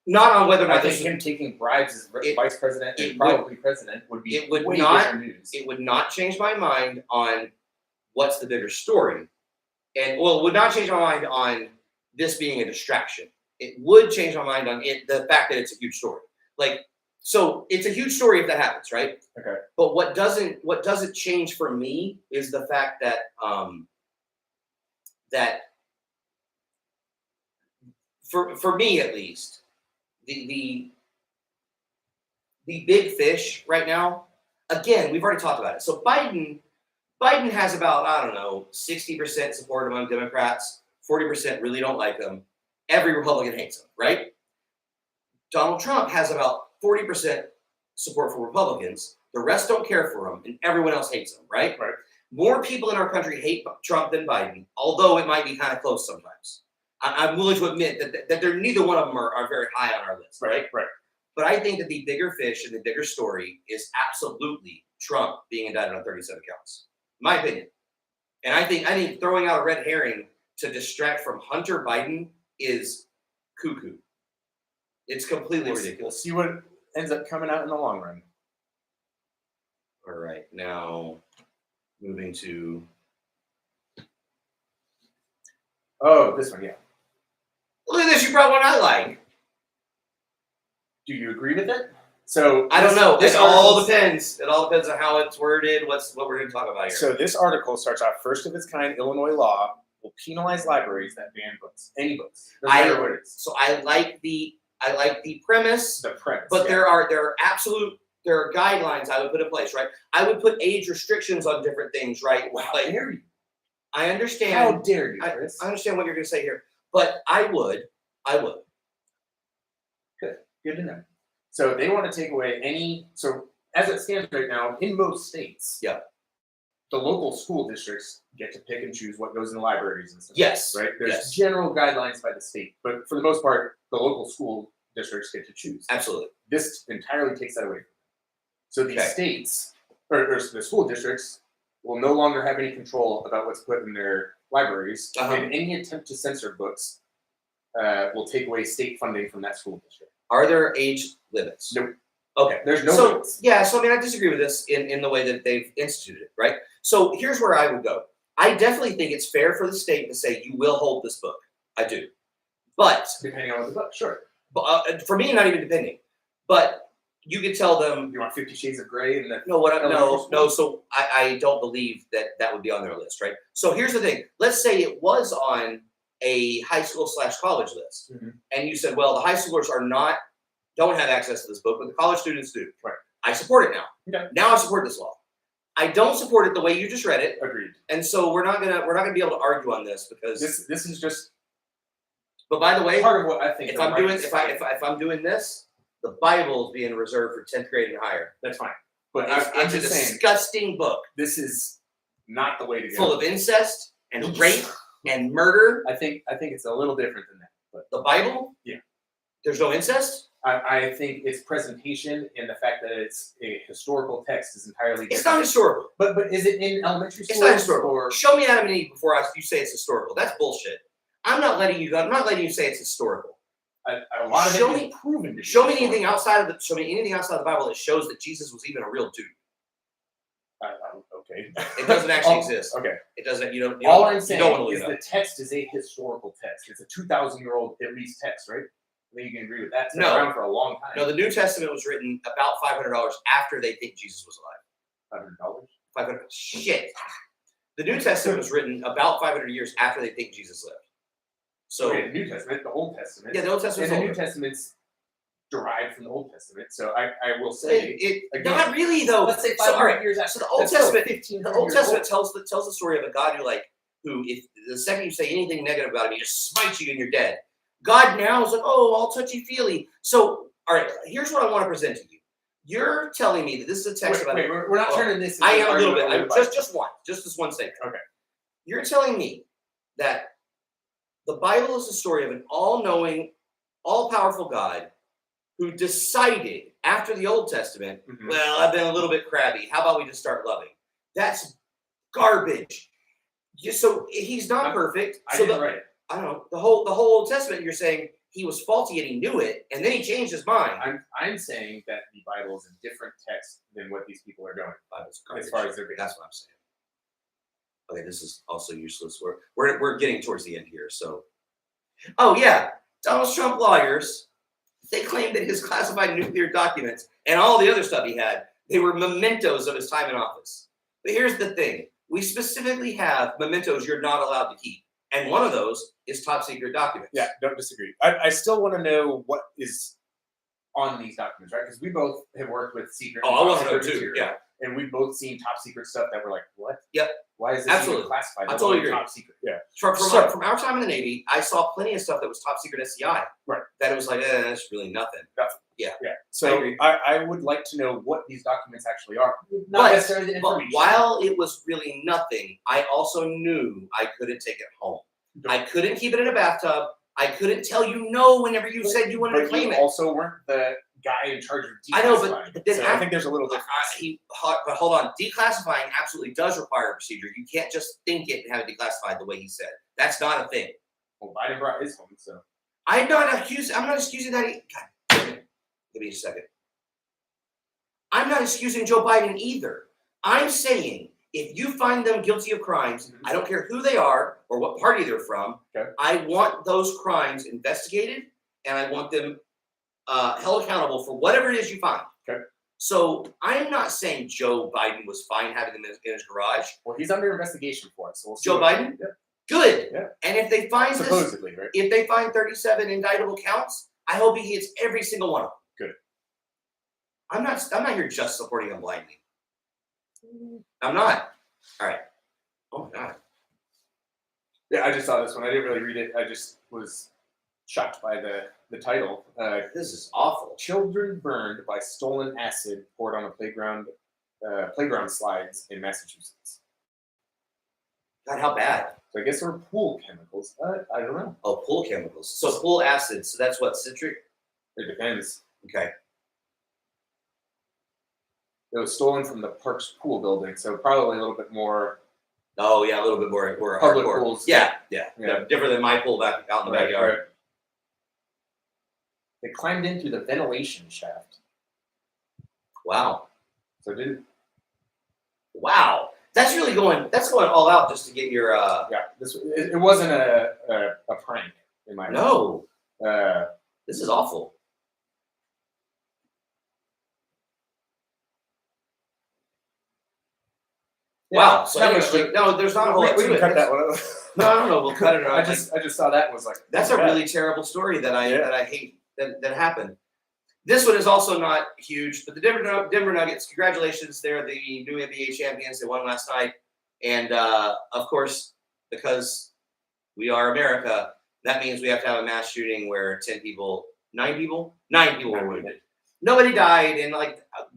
Not on whether or I not think this him taking bribes as vice president it and probably president would be it would way not- different news. it would not change my mind on what's the bigger story. And well, it would not change my mind on this being a distraction. It would change my mind on the fact that it's a huge story. Like, so it's a huge story if that happens, right? Okay. But what doesn't change for me is the fact that that for me at least, the big fish right now, again, we've already talked about it. So Biden has about, I don't know, 60% support among Democrats, 40% really don't like him. Every Republican hates him, right? Donald Trump has about 40% support for Republicans. The rest don't care for him, and everyone else hates him, right? Right. More people in our country hate Trump than Biden, although it might be kind of close sometimes. I'm willing to admit that they're, neither one of them are very high on our list, right? Right. But I think that the bigger fish and the bigger story is absolutely Trump being indicted on 37 counts. My opinion. And I think throwing out a red herring to distract from Hunter Biden is cuckoo. It's completely We'll ridiculous. see what ends up coming out in the long run. All right, now moving to This one, yeah. look at this. You brought one I like. Do you agree with it? So I don't know. This It all article's- depends. It all depends on how it's worded. What we're going to talk about here. So this article starts off, first of its kind Illinois law will penalize libraries that ban books, any books, no matter what it is. So I like the premise, The premise. but yeah. there are guidelines I would put in place, right? I would put age restrictions on different things, right? How Like, dare you? I understand. How dare you, I Chris? understand what you're going to say here, but I would. Good to know. So they want to take away any. So as it stands right now, in most states, Yeah. the local school districts get to pick and choose what goes in the libraries and stuff. Yes. Right. There's Yes. general guidelines by the state, but for the most part, the local school districts get to choose. Absolutely. This entirely takes that away from them. So the Okay. states or the school districts will no longer have any control about what's put in their libraries, Uh-huh. and any attempt to censor books will take away state funding from that school district. Are there age limits? Nope. Okay. There's no So limits. yeah, so I mean, I disagree with this in the way that they've instituted it, right? So here's where I would go. I definitely think it's fair for the state to say you will hold this book. I do, but Depending on what the book, sure. for me, not even depending. But you could tell them, You want 50 Shades of Grey and the no, elementary no. school? So I don't believe that would be on their list, right? So here's the thing. Let's say it was on a high school / college list, Mhm. and you said, well, the high schoolers don't have access to this book, but the college students do. Right. I support it now. Okay. Now I support this law. I don't support it the way you just read it, Agreed. and so we're not gonna be able to argue on this because. This is just But by the way, part of what I think. if the I'm right doing is if fine. I'm doing this, the Bible is being reserved for 10th grade and higher. That's fine. But I'm It's a just saying, disgusting book this is not the way to go. full of incest and rape and murder. I think it's a little different than that. But The Bible? Yeah. There's no incest? I think its presentation and the fact that it's a historical text is entirely different. It's not historical. But is it in elementary school? It's not historical. Or Show me Adam and Eve before you say it's historical. That's bullshit. I'm not letting you say it's historical. a lot of Show it me- is proven to be Show me historical. anything outside of the Bible that shows that Jesus was even a real dude. Okay. It doesn't actually Oh, exist. Okay. It doesn't. You don't. All I'm you saying don't want to is look it the text is a historical text. It's a 2,000-year-old at least text, right? I think you can agree with that. It's been No. around for a long time. No, the New Testament was written about $500 after they think Jesus was alive. $500. 500. Shit. The New Testament was written about 500 years after they think Jesus lived. So Okay, the New Testament, the Old Testament. yeah, the Old Testament's and the New older. Testament's derived from the Old Testament. So I will say, again, Not really though. let's say So, 500 all right, years after. So the Old that's still Testament, 1,500 the Old years Testament tells the story of a God who if the second you say anything negative about him, he just smites you and you're dead. God now is like, oh, all touchy feely. So all right, here's what I want to present to you. You're telling me that this is a text about. Wait, we're not Oh, turning this. I into am a an little bit. argument I'm over the just this one statement. Okay. You're telling me that the Bible is the story of an all-knowing, all-powerful God who decided after the Old Testament, Mhm. well, I've been a little bit crabby. How about we just start loving? That's garbage. So he's not perfect. I So didn't write it. I don't know, the whole Old Testament, you're saying he was faulty and he knew it, and then he changed his mind. I'm saying that the Bible is a different text than what these people are going Bible's as garbage. far as their That's what I'm saying. Okay, this is also useless. We're getting towards the end here. So, oh yeah, Donald Trump lawyers, they claim that his classified nuclear documents and all the other stuff he had, they were mementos of his time in office. But here's the thing: we specifically have mementos you're not allowed to keep, and one of those is top secret documents. Yeah, don't disagree. I still want to know what is on these documents, right? Because we both have worked with secret. Oh, I want to know top secret too. material, Yeah. and we've both seen top secret stuff that we're like, what? Yep. Why is this Absolutely. even classified? I That's totally only agree. top secret. Yeah. From our time in the Navy, I saw plenty of stuff that was top secret SCI. Right. That it was like, that's really nothing. Yeah. I So agree. I would like to know what these documents actually are. Not But- necessarily the But information. while it was really nothing, I also knew I couldn't take it home. I couldn't keep it in a bathtub. I couldn't tell you no whenever you said you wanted to But claim you it. also weren't the guy in charge of declassifying. I know, but then so I think there's a little difference. But hold on, declassifying absolutely does require a procedure. You can't just think it and have it declassified the way he said. That's not a thing. Well, Biden brought his home, so I'm not excusing that. God damn it. Give me a second. I'm not excusing Joe Biden either. I'm saying if you find them guilty of crimes, I don't care who they are or what party they're from. Okay. I want those crimes investigated, and I want them held accountable for whatever it is you find. Okay. So I'm not saying Joe Biden was fine having them in his garage. well, he's under investigation for it. So we'll see. Joe what- Biden? Yeah. Good. Yeah. And if they find this, Supposedly, right? if they find 37 indictable counts, I hope he hits every single one of them. Good. I'm not here just supporting him blindly. I'm not. All right. Oh my God. Yeah, I just saw this one. I didn't really read it. I just was shocked by the title. This is awful. Children burned by stolen acid poured on a playground slides in Massachusetts. God, how bad? So I guess there were pool chemicals. I don't know. Oh, pool chemicals. So pool acid. So that's what, citric? It depends. Okay. It was stolen from the park's pool building, so probably a little bit more. Oh yeah, a little bit more Public hardcore. pools. Yeah. Yeah. Different than my pool back out in the backyard. Right. They climbed in through the ventilation shaft. Wow. So did Wow. That's really going all out just to get your it wasn't a prank in my no. opinion. This is awful. Wow. So that anyway, was no, there's not a whole lot we to can it. cut that one out. No, I don't know. We'll cut it out. I just saw that and was like, That's a really terrible story that I hate that happened. This one is also not huge, but the Denver Nuggets, congratulations, they're the new NBA champions. They won last night, and of course, because we are America, that means we have to have a mass shooting where 9 people were wounded. Nobody died, and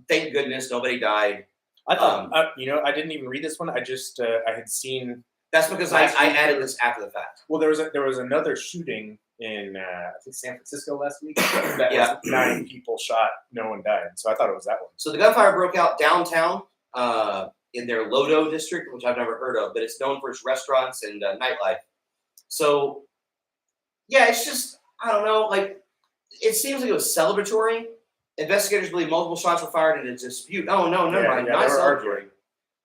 thank goodness nobody died. I thought I didn't even read this one. I just I had seen. That's because I added this after the fact. Well, there was another shooting in I think San Francisco last week. That Yeah. was 9 people shot, no one died. So I thought it was that one. So the gunfire broke out downtown in their Lodo district, which I've never heard of, but it's known for its restaurants and nightlife. So, yeah, it's just, I don't know, it seems like it was celebratory. Investigators believe multiple shots were fired in a dispute. Oh, no, never mind. Yeah, Not they were celebratory. arguing.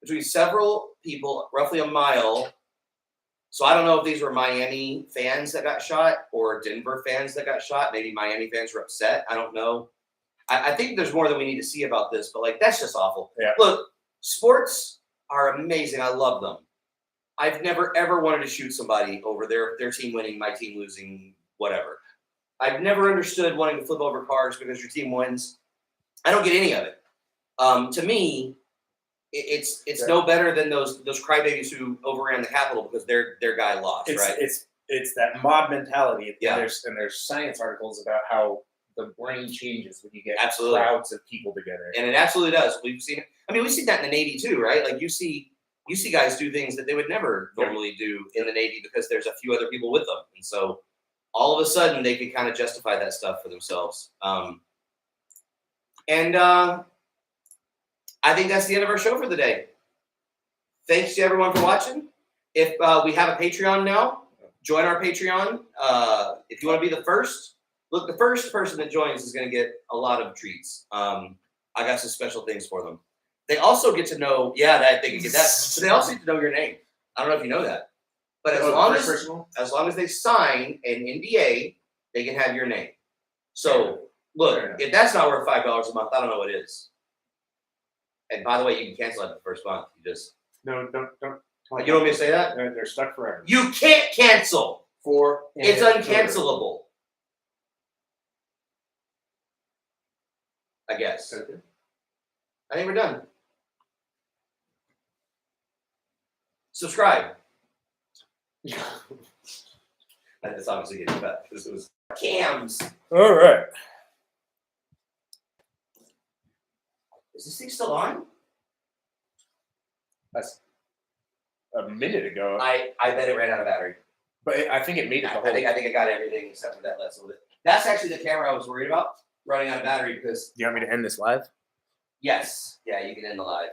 Between several people, roughly a mile. So I don't know if these were Miami fans that got shot or Denver fans that got shot. Maybe Miami fans were upset. I don't know. I think there's more than we need to see about this, but that's just awful. Yeah. Look, sports are amazing. I love them. I've never ever wanted to shoot somebody over their team winning, my team losing, whatever. I've never understood wanting to flip over cars because your team wins. I don't get any of it. To me, it's no better than those crybabies who overran the Capitol because their guy lost, right? It's that mob mentality. Yeah. And there's science articles about how the brain changes when you get Absolutely. crowds of people together. And it absolutely does. We've seen that in the Navy too, right? Like you see guys do things that they would never normally do in the Navy because there's a few other people with them. And so all of a sudden they can kind of justify that stuff for themselves. And I think that's the end of our show for the day. Thanks to everyone for watching. If we have a Patreon now, join our Patreon. If you want to be the first, look, the first person that joins is going to get a lot of treats. I got some special things for them. They also get to know, that they can get that. So they also get to know your name. I don't know if you know that. But as long as they sign an NDA, they can have your name. So look, if that's not worth $5 a month, I don't know what is. And by the way, you can cancel at the first month. You just No, don't. you don't want me to say that? They're stuck forever. You can't cancel. It's uncancelable. I guess. Okay. I think we're done. Subscribe. That's obviously getting cut because it was cams. All right. Is this thing still on? That's a minute ago. I bet it ran out of battery. But I think it made it the whole. I think I got everything except for that last little bit. That's actually the camera I was worried about running out of battery because. Do you want me to end this live? Yes. Yeah, you can end the live.